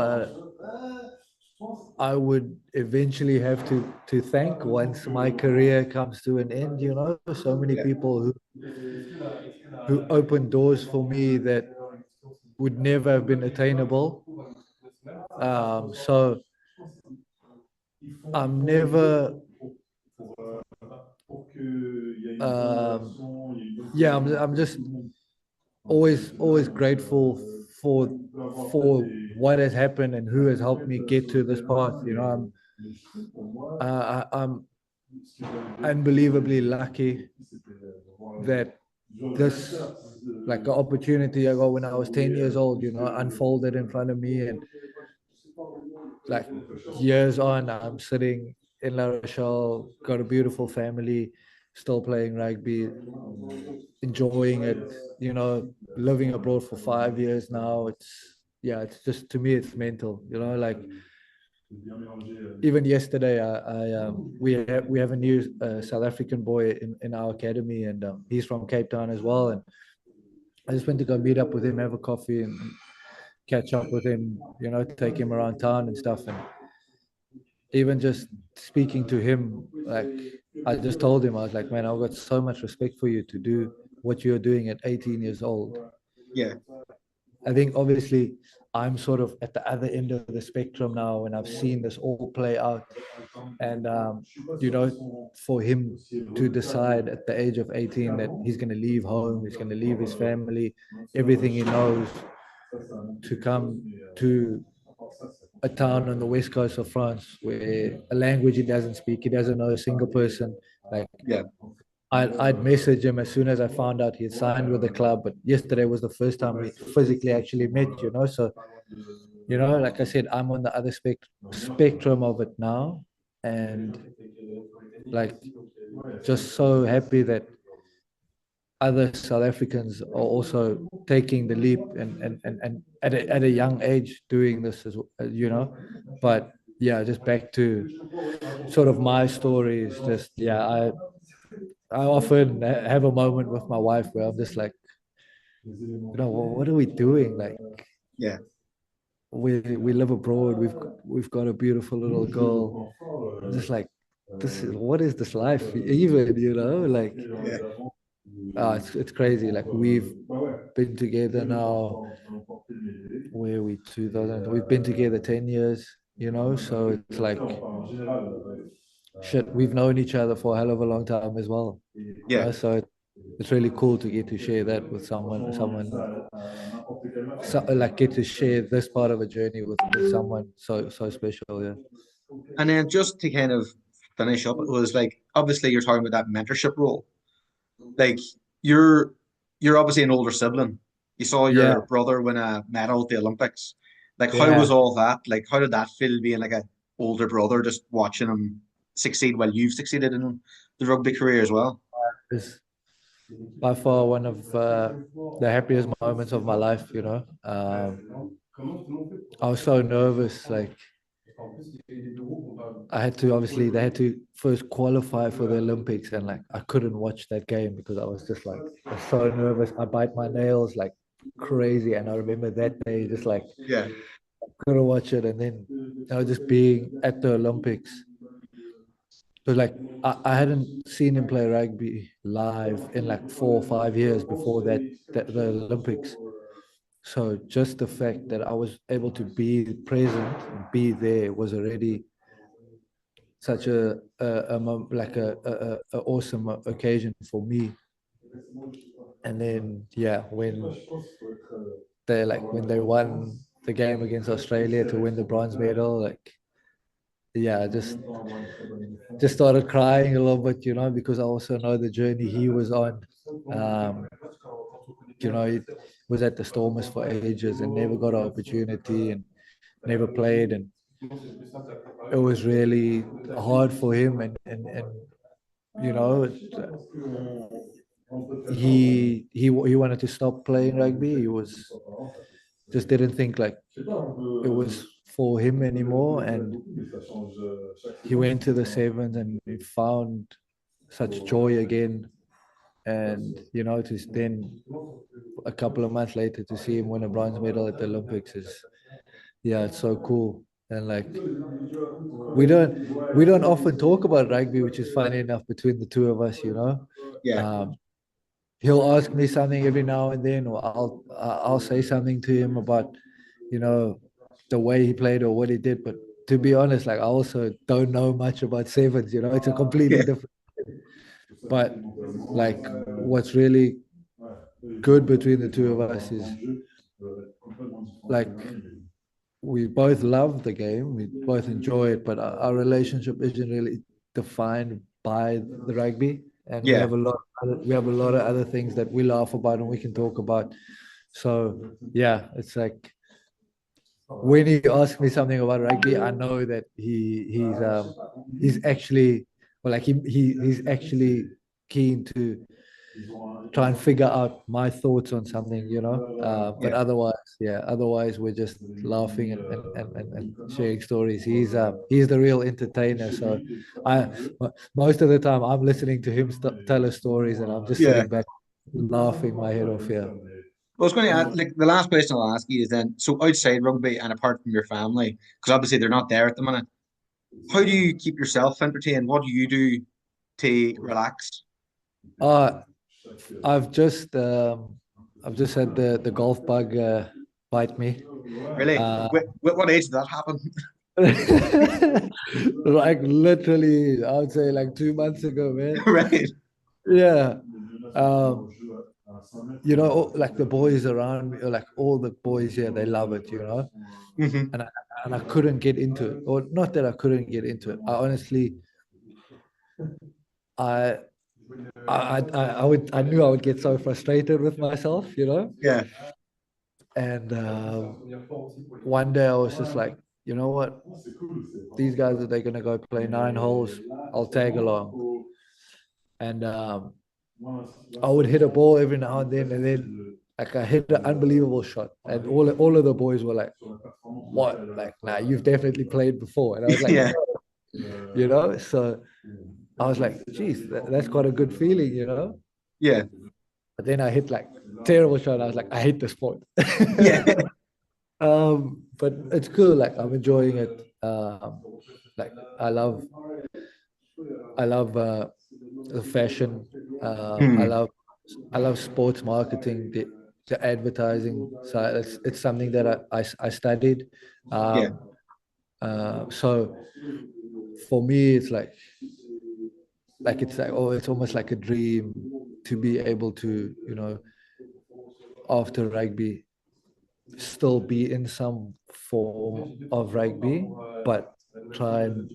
I would eventually have to thank once my career comes to an end. You know, so many Yeah, people who opened doors for me that would never have been attainable. So I'm never yeah, I'm just always grateful for for what has happened and who has helped me get to this path. You know, I'm unbelievably lucky that this like the opportunity I got when I was 10 years old, you know, unfolded in front of me. And like years on, I'm sitting in La Rochelle, got a beautiful family, still playing rugby, enjoying it, you know, living abroad for 5 years now. Yeah, it's just, to me, it's mental, you know, like even yesterday, we have a new South African boy in our academy, and he's from Cape Town as well. And I just went to go meet up with him, have a coffee, and catch up with him, you know, take him around town and stuff. And even just speaking to him, like I just told him, I was like, man, I've got so much respect for you to do what you're doing at 18 years old. yeah, I think obviously I'm sort of at the other end of the spectrum now, and I've seen this all play out. And you know, for him to decide at the age of 18 that he's going to leave home, he's going to leave his family, everything he knows, to come to a town on the west coast of France where a language he doesn't speak, he doesn't know a single person. Like yeah, I'd message him as soon as I found out he had signed with the club, but yesterday was the first time we physically actually met, you know. So, you know, like I said, I'm on the other spectrum of it now. And like just so happy that other South Africans are also taking the leap and at a young age doing this as you know. But yeah, just back to sort of my story is just, yeah, I often have a moment with my wife where I'm just like, you know, what are we doing? Like yeah, we live abroad, we've got a beautiful little girl. I'm just like, this is, what is this life even, you know, like yeah, it's crazy. Like we've been together now, where we 2000, we've been together 10 years, you know. So it's like shit, we've known each other for a hell of a long time as well, you yeah. know. So it's really cool to get to share that with someone so, like get to share this part of a journey with someone so special. Yeah, And then just to kind of finish up, it was like obviously you're talking about that mentorship role. Like you're you're obviously an older sibling. You saw yeah, your brother win a medal at the Olympics. Like how was yeah. all that? Like how did that feel being like a older brother just watching him succeed while you've succeeded in the rugby career as well? It's by far one of the happiest moments of my life, you know. I was so nervous. Like I had to, obviously they had to first qualify for the Olympics, and like I couldn't watch that game because I was just like, I was so nervous. I bite my nails like crazy, and I remember that day just like Yeah, couldn't watch it. And then I was just being at the Olympics. So like I hadn't seen him play rugby live in like 4 or 5 years before the Olympics. So just the fact that I was able to be present and be there was already such like a awesome occasion for me. And then yeah, when they won the game against Australia to win the bronze medal, like yeah, just started crying a little bit, you know, because I also know the journey he was on. Um, you know, he was at the Stormers for ages and never got an opportunity and never played, and it was really hard for him. And you know, he wanted to stop playing rugby. He was just didn't think like it was for him anymore, and he went to the sevens and he found such joy again. And you know, to then a couple of months later to see him win a bronze medal at the Olympics is, yeah, it's so cool. and like we don't often talk about rugby, which is funny enough between the two of us, you know. Yeah, Um, he'll ask me something every now and then, or I'll say something to him about, you know, the way he played or what he did. But to be honest, like I also don't know much about sevens. You know, it's a completely yeah, different. But like, what's really good between the two of us is like we both love the game, we both enjoy it, but our relationship isn't really defined by the rugby, and we yeah, have a lot. We have a lot of other things that we laugh about and we can talk about. So yeah, it's like when he asks me something about rugby, I know that he's actually well, like he's actually keen to try and figure out my thoughts on something, you know. But yeah, otherwise we're just laughing and sharing stories. He's the real entertainer. So I most of the time I'm listening to him tell us stories, and I'm just yeah. sitting back laughing my head off here. Well, I was going to ask, like, the last question I'll ask you is then, so outside rugby and apart from your family, because obviously they're not there at the minute, how do you keep yourself entertained? What do you do to relax? Uh, I've just had the golf bug bite me. Really? Uh, What age did that happen? like literally, I would say like 2 months ago, man. Right. Yeah. Um, you know, like the boys around me, or like all the boys here, they love it, you know. Hmm. And I couldn't get into it. Or not that I couldn't get into it. I honestly, I I knew I would get so frustrated with myself, you know. Yeah. And one day I was just like, you know what? These guys, are they gonna go play 9 holes? I'll tag along. And I would hit a ball every now and then like I hit an unbelievable shot, and all of the boys were like, "What? Like, nah, you've definitely played before." And I was like, Yeah. you know, so I was like, "Geez, that's quite a good feeling," you know. Yeah. But then I hit like terrible shot. I was like, I hate the sport. Yeah. But it's cool. Like I'm enjoying it. Like I love the fashion. Hmm. I love sports marketing, the advertising side. It's something that I studied. Yeah. Um, so for me, it's like it's like, oh, it's almost like a dream to be able to, you know, after rugby still be in some form of rugby, but try and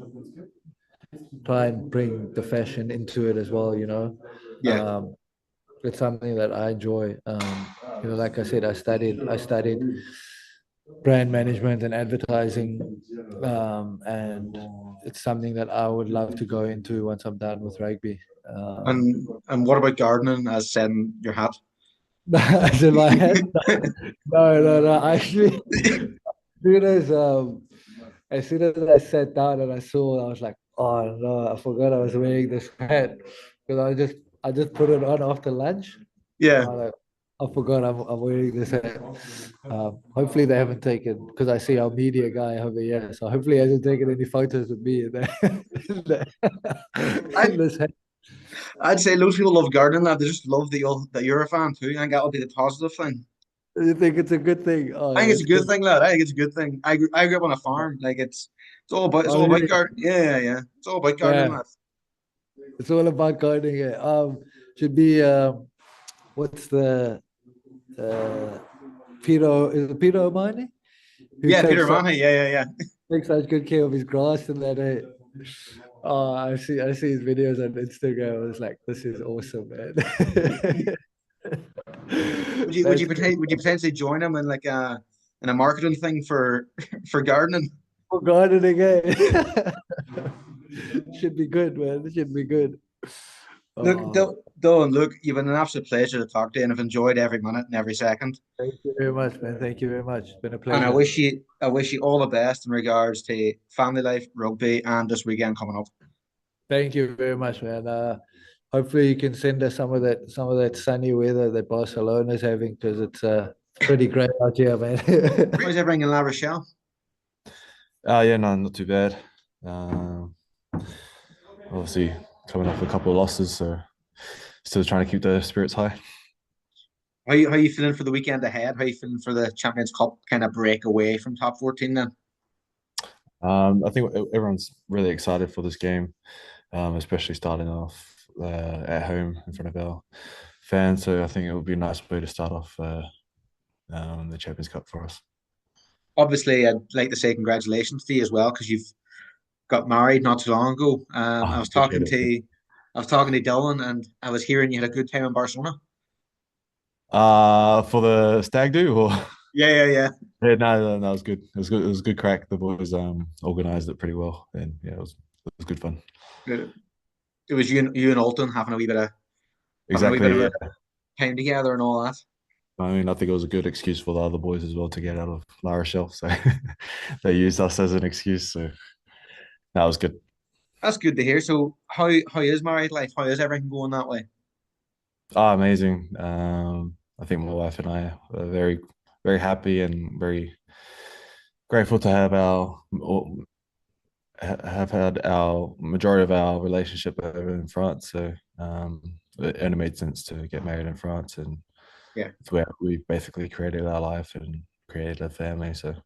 bring the fashion into it as well, you know. Yeah. um, it's something that I enjoy. You know, like I said, I studied brand management and advertising, and it's something that I would love to go into once I'm done with rugby. And what about gardening, as said in your hat? As in my head, no. Actually, soon as as soon as I sat down and I saw, I was like, oh no, I forgot I was wearing this hat because I just put it on after lunch. Yeah. I was like, I forgot I'm wearing this hat. Hopefully they haven't taken, because I see our media guy over here, so hopefully he hasn't taken any photos of me in, I in this hat. I'd say loads of people love gardening. Lad. They just love that you're a fan too. I think that would be the positive thing. You think it's a good thing? Oh, I think it's a that's good good. thing, lad. I think it's a good thing. I grew up on a farm. Like it's Oh, all about really? garden. Yeah, yeah, yeah. It's all about gardening, Yeah, lad. it's all about gardening. Yeah. Should be what's the uh, Peter, is it Peter O'Mani, who Yeah, Peter Mann. Yeah, yeah, yeah. takes such good care of his grass and that. Oh, I see his videos on Instagram. I was like, this is awesome, man. That's good. Would you potentially join him in like in a marketing thing for for gardening? For gardening, eh? Should be good, man. It should be good. Look, Oh, Dylan, look, you've been an absolute pleasure to talk to you, and I've enjoyed every minute and every second. thank you very much, man. Thank you very much. It's been a And pleasure. I wish you all the best in regards to family life, rugby, and this weekend coming up. Thank you very much, man. Hopefully you can send us some of that sunny weather that Barcelona's having, because it's pretty great out here, man. How's everything in La Rochelle? Yeah, no, not too bad. Um, Obviously coming off a couple of losses, so still trying to keep the spirits high. How you feeling for the weekend ahead? How you feeling for the Champions Cup kind of break away from top 14 then? I think everyone's really excited for this game, especially starting off at home in front of our fans. So I think it would be a nice way to start off the Champions Cup for us. Obviously, I'd like to say congratulations to you as well because you've got married not too long ago. I appreciate it. I was talking to Dylan, and I was hearing you had a good time in Barcelona. For the stag do, or Yeah. yeah, no, it was good. It was good. It was a good crack. The boys organized it pretty well, and yeah, it was good fun. Good. It was you and Alton having a wee bit Exactly. of Yeah. a time together and all that. I mean, I think it was a good excuse for the other boys as well to get out of La Rochelle. So they used us as an excuse. So that was good. That's good to hear. So how is married life? How is everything going that way? Amazing. I think my wife and I are very, very happy and very grateful to have had our majority of our relationship over in France. So it only made sense to get married in France, and Yeah. it's where we basically created our life and created a family. So So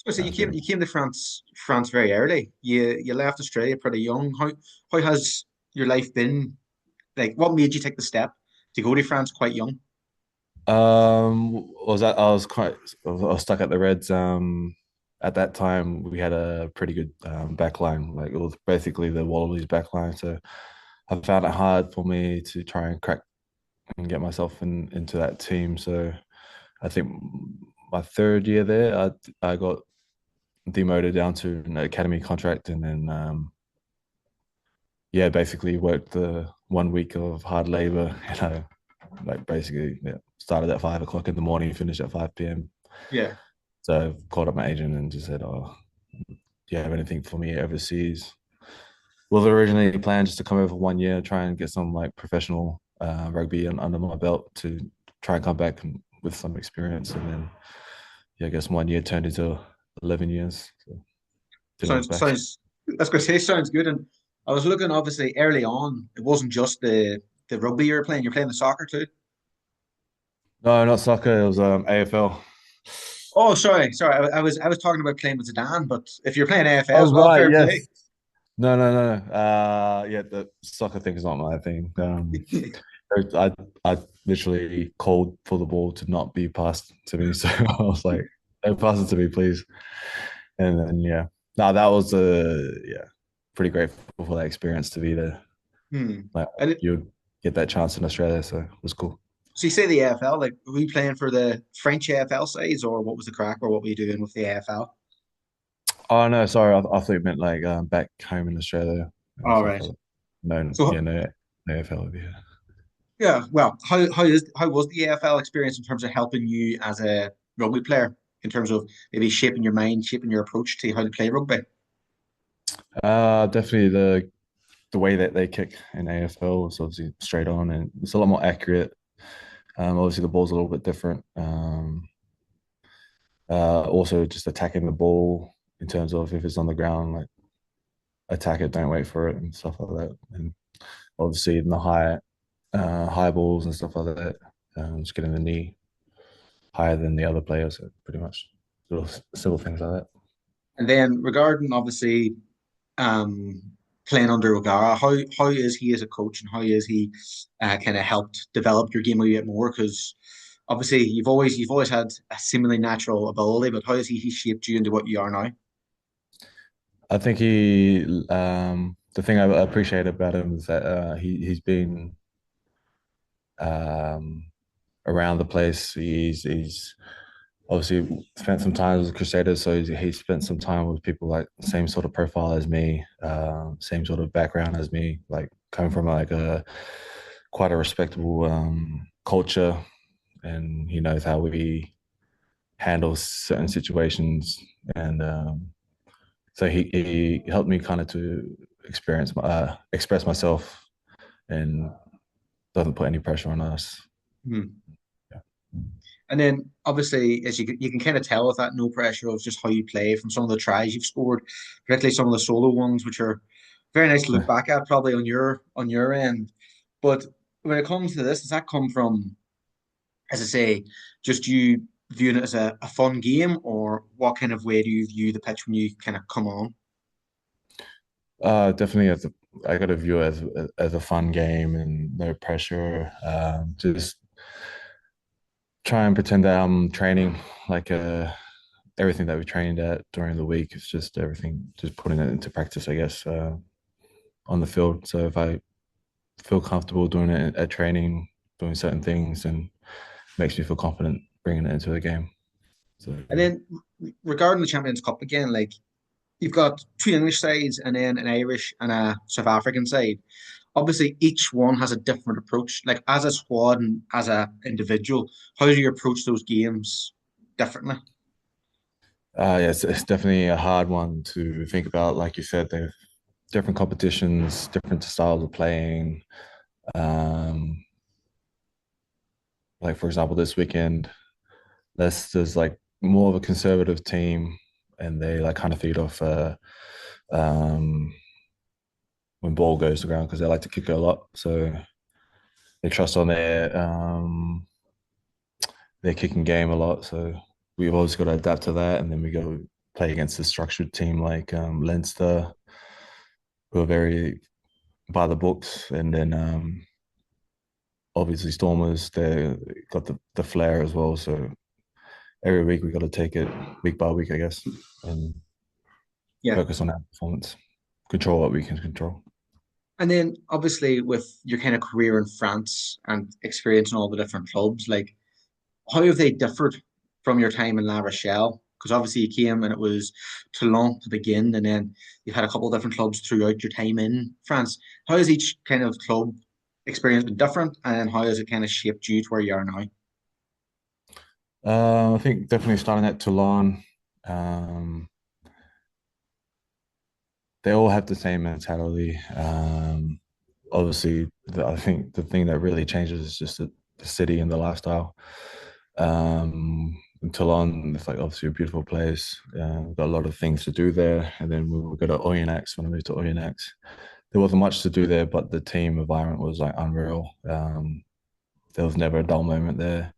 that's been. you came to France very early. You left Australia pretty young. How has your life been? Like, what made you take the step to go to France quite young? Was that I was quite I was stuck at the Reds. At that time we had a pretty good back line. Like it was basically the Wallabies back line. So I found it hard for me to try and crack and get myself into that team. So I think my third year there, I got demoted down to an academy contract, and then yeah, basically worked the 1 week of hard labor. Like basically yeah, started at 5 o'clock in the morning, finished at 5 p.m. Yeah. So I called up my agent and just said, "Oh, do you have anything for me overseas?" Was originally planned just to come over 1 year, try and get some like professional rugby under my belt to try and come back with some experience, and then yeah, I guess 1 year turned into 11 years. So didn't look back. Sounds. That's going to say sounds good. And I was looking obviously early on. It wasn't just the rugby you were playing. You're playing the soccer too. No, not soccer. It was AFL. Oh, sorry. I was talking about playing with Zidane, but if you're playing AFL Oh as well, right, fair play. yes. No. Yeah, the soccer thing is not my thing. I literally called for the ball to not be passed to me, so I was like, "Don't pass it to me, please." And then yeah, no, that was yeah, pretty grateful for that experience to be there. Hmm. Like And you'd get that chance in Australia, so it was cool. so you say the AFL, like were you playing for the French AFL sides, or what was the crack, or what were you doing with the AFL? Oh no, sorry, I thought you meant like back home in Australia and All stuff right. like that. No, yeah, So no AFL over here. yeah, well, how was the AFL experience in terms of helping you as a rugby player, in terms of maybe shaping your mind, shaping your approach to how to play rugby? Definitely the way that they kick in AFL is obviously straight on, and it's a lot more accurate. Obviously, the ball's a little bit different. Also, just attacking the ball in terms of if it's on the ground, like attack it, don't wait for it, and stuff like that. And obviously, in the high balls and stuff like that, just getting the knee higher than the other players, so pretty much little simple things like that. And then regarding obviously um, playing under O'Gara, how is he as a coach, and how is he kind of helped develop your game a bit more? Because obviously you've always had a seemingly natural ability, but how has he shaped you into what you are now? I think the thing I appreciate about him is that he's been um, around the place. He's obviously spent some time as a Crusader, so he's spent some time with people like same sort of profile as me, same sort of background as me, like coming from like a quite a respectable culture, and he knows how we handle certain situations, and so he helped me kind of to express myself and doesn't put any pressure on us. Hmm. Yeah. And then obviously, as you can kind of tell with that no pressure of just how you play from some of the tries you've scored, particularly some of the solo ones, which are very nice to look back at probably on your end. But when it comes to this, does that come from, as I say, just you viewing it as a fun game, or what kind of way do you view the pitch when you kind of come on? Definitely I got to view it as a fun game and no pressure. Just try and pretend that I'm training like everything that we trained at during the week. It's just everything, just putting it into practice, I guess, on the field. So if I feel comfortable doing it at training, doing certain things, and makes me feel confident bringing it into the game. So And then regarding the Champions Cup again, like you've got two English sides and then an Irish and a South African side. Obviously, each one has a different approach. Like as a squad and as a individual, how do you approach those games differently? yeah, it's definitely a hard one to think about. Like you said, they're different competitions, different styles of playing. Um, like for example, this weekend, Leicester's like more of a conservative team, and they like kind of feed off um, when ball goes to ground because they like to kick it a lot. So they trust on their kicking game a lot. So we've always got to adapt to that, and then we go play against a structured team like Leinster, who are very by the books, and then obviously Stormers, they got the flair as well. So every week we got to take it week by week, I guess, and Yeah. focus on our performance, control what we can control. And then obviously with your kind of career in France and experience in all the different clubs, like how have they differed from your time in La Rochelle? Because obviously you came and it was Toulon to begin, and then you've had a couple of different clubs throughout your time in France. How has each kind of club experience been different, and how has it kind of shaped you to where you are now? I think definitely starting at Toulon. Um, they all have the same mentality. Obviously, I think the thing that really changes is just the city and the lifestyle. In Toulon, it's like obviously a beautiful place. We've got a lot of things to do there. And then we go to Oyonnax. When I moved to Oyonnax, there wasn't much to do there, but the team environment was like unreal. There was never a dull moment there.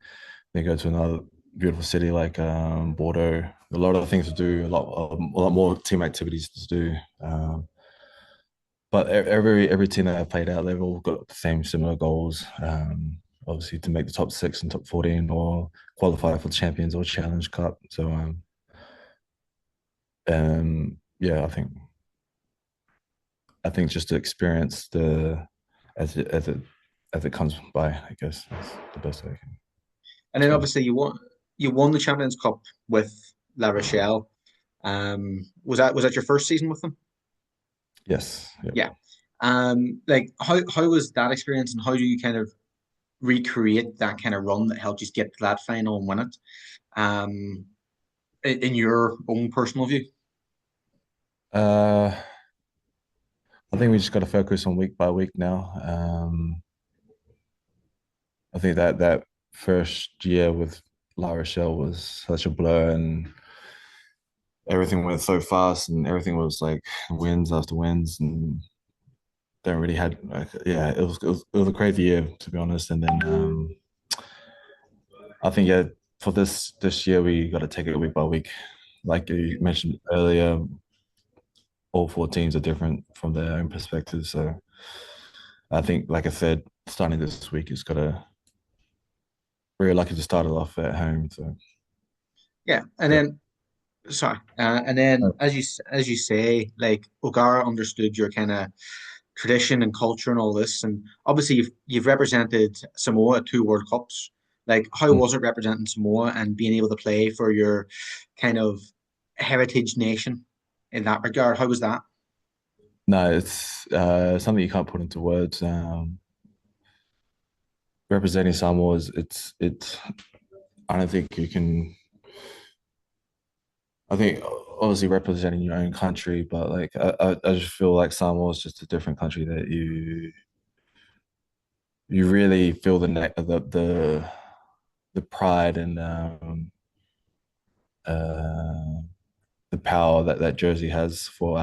Then go to another beautiful city like Bordeaux. A lot of things to do, a lot more team activities to do. But every team that I've played out, they've all got the same similar goals. Obviously, to make the top 6 and top 14, or qualify for the Champions or Challenge Cup. So, yeah, I think just to experience the as it comes by, I guess that's the best way I can And then explain it. obviously you won the Champions Cup with La Rochelle. Was that your first season with them? Yes, yeah. Yeah. Like how was that experience, and how do you kind of recreate that kind of run that helped you get to that final and win it? Um, in your own personal view. Uh, I think we just got to focus on week by week now. I think that first year with La Rochelle was such a blur, and everything went so fast, and everything was like wins after wins, and don't really had like, yeah, it was a crazy year to be honest. And then I think yeah, for this year we got to take it week by week. Like you mentioned earlier, all four teams are different from their own perspective. So I think, like I said, starting this week is gotta we're lucky to start it off at home. So Yeah, and yeah. then sorry, and then as you say, like O'Gara understood your kind of tradition and culture and all this, and obviously you've represented Samoa at two World Cups. Like, how was it representing Samoa and being able to play for your kind of heritage nation in that regard? How was that? No, it's something you can't put into words. Representing Samoa is it's. I don't think you can. I think obviously representing your own country, but like I just feel like Samoa is just a different country that you really feel the the pride and the power that that jersey has for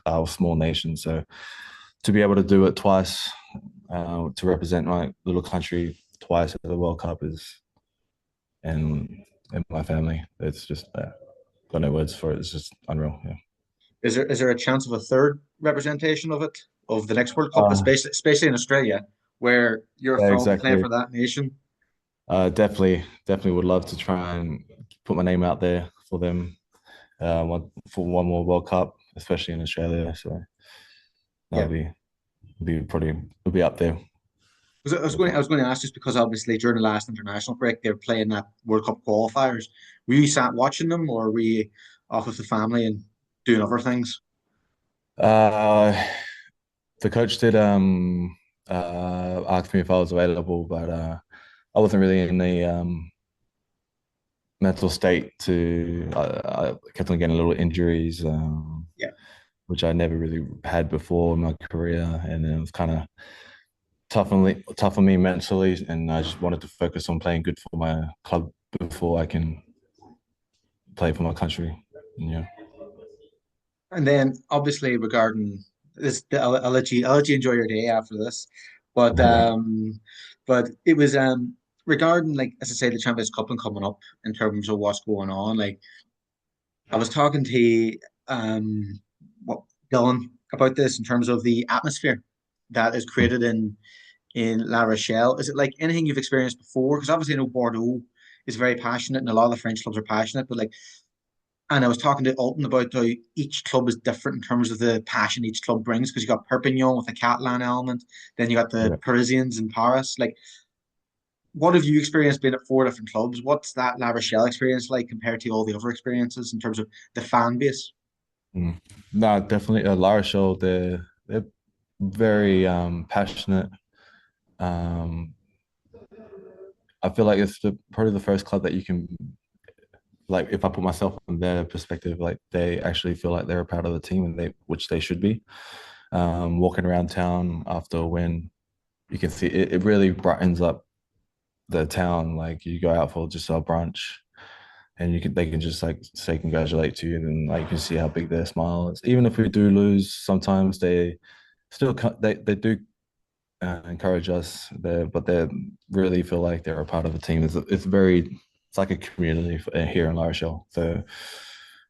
our small nation. So to be able to do it twice, to represent my little country twice at the World Cup is, and my family, it's just got no words for it. It's just unreal. Yeah. Is there a chance of a third representation of it of the next World Cup, Uh, especially in Australia, where you're yeah, from playing exactly. for that nation? Definitely would love to try and put my name out there for them for one more World Cup, especially in Australia. So that'll Yeah. be probably will be up there. I was going to ask just because obviously during the last international break they're playing that World Cup qualifiers. Were you sat watching them, or were you off with the family and doing other things? Uh, the coach did ask me if I was available, but I wasn't really in the mental state to. I kept on getting little injuries, Yeah. which I never really had before in my career, and it was kind of tough on me mentally, and I just wanted to focus on playing good for my club before I can play for my country. Yeah. And then obviously regarding this, I'll let you enjoy your day after this. But but it was regarding, like, as I say, the Champions Cup and coming up in terms of what's going on. Like, I was talking to what Dylan about this in terms of the atmosphere that is created in La Rochelle. Is it like anything you've experienced before? Because obviously I know Bordeaux is very passionate and a lot of the French clubs are passionate, but like, and I was talking to Alton about how each club is different in terms of the passion each club brings. Because you got Perpignan with the Catalan element, then you got the Yeah. Parisians in Paris. Like, what have you experienced being at four different clubs? What's that La Rochelle experience like compared to all the other experiences in terms of the fan base? Mm. No, definitely. Lara Show, they're very passionate. Um, I feel like it's probably the first club that you can, like, if I put myself in their perspective, like they actually feel like they're a part of the team, and which they should be. Walking around town after a win, you can see it really brightens up the town. Like you go out for just a brunch, and they can just like say congratulate to you, and like you can see how big their smile is. Even if we do lose, sometimes they still they do encourage us there, but they really feel like they're a part of the team. It's like a community here in La Rochelle. So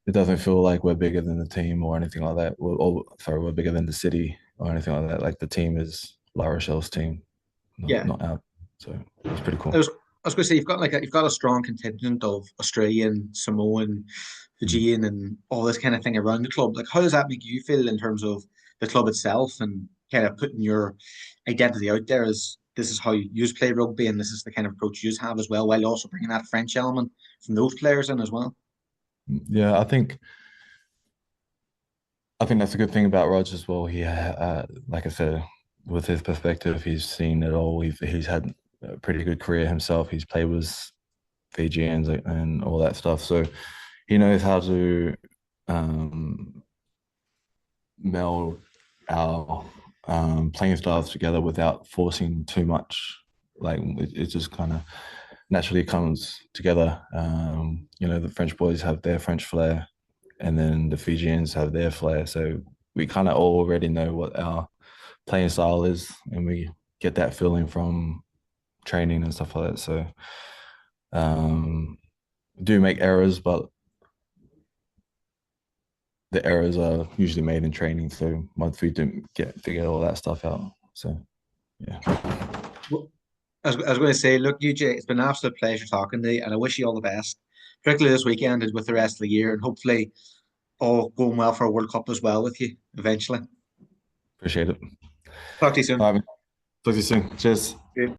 it doesn't feel like we're bigger than the team or anything like that. We're bigger than the city or anything like that. Like the team is La Rochelle's team, Yeah, not out. So it's pretty I cool. was I was going to say you've got a strong contingent of Australian, Samoan, Mm. Fijian, and all this kind of thing around the club. Like, how does that make you feel in terms of the club itself and kind of putting your identity out there as this is how you play rugby and this is the kind of approach you have as well, while also bringing that French element from those players in as well? Yeah, I think that's a good thing about Rog as well. Like I said, with his perspective, he's seen it all. He's had a pretty good career himself. He's played with Fijians and all that stuff, so he knows how to um, meld our playing styles together without forcing too much. Like it just kind of naturally comes together. The French boys have their French flair, and then the Fijians have their flair. So we kind of already know what our playing style is, and we get that feeling from training and stuff like that. So do make errors, but the errors are usually made in training. So once we do figure all that stuff out, so yeah. Well, I was going to say, look, UJ, it's been an absolute pleasure talking to you, and I wish you all the best, particularly this weekend and with the rest of the year, and hopefully all going well for a World Cup as well with you eventually. Appreciate it. Talk to you soon. Talk to you soon. Cheers. Good.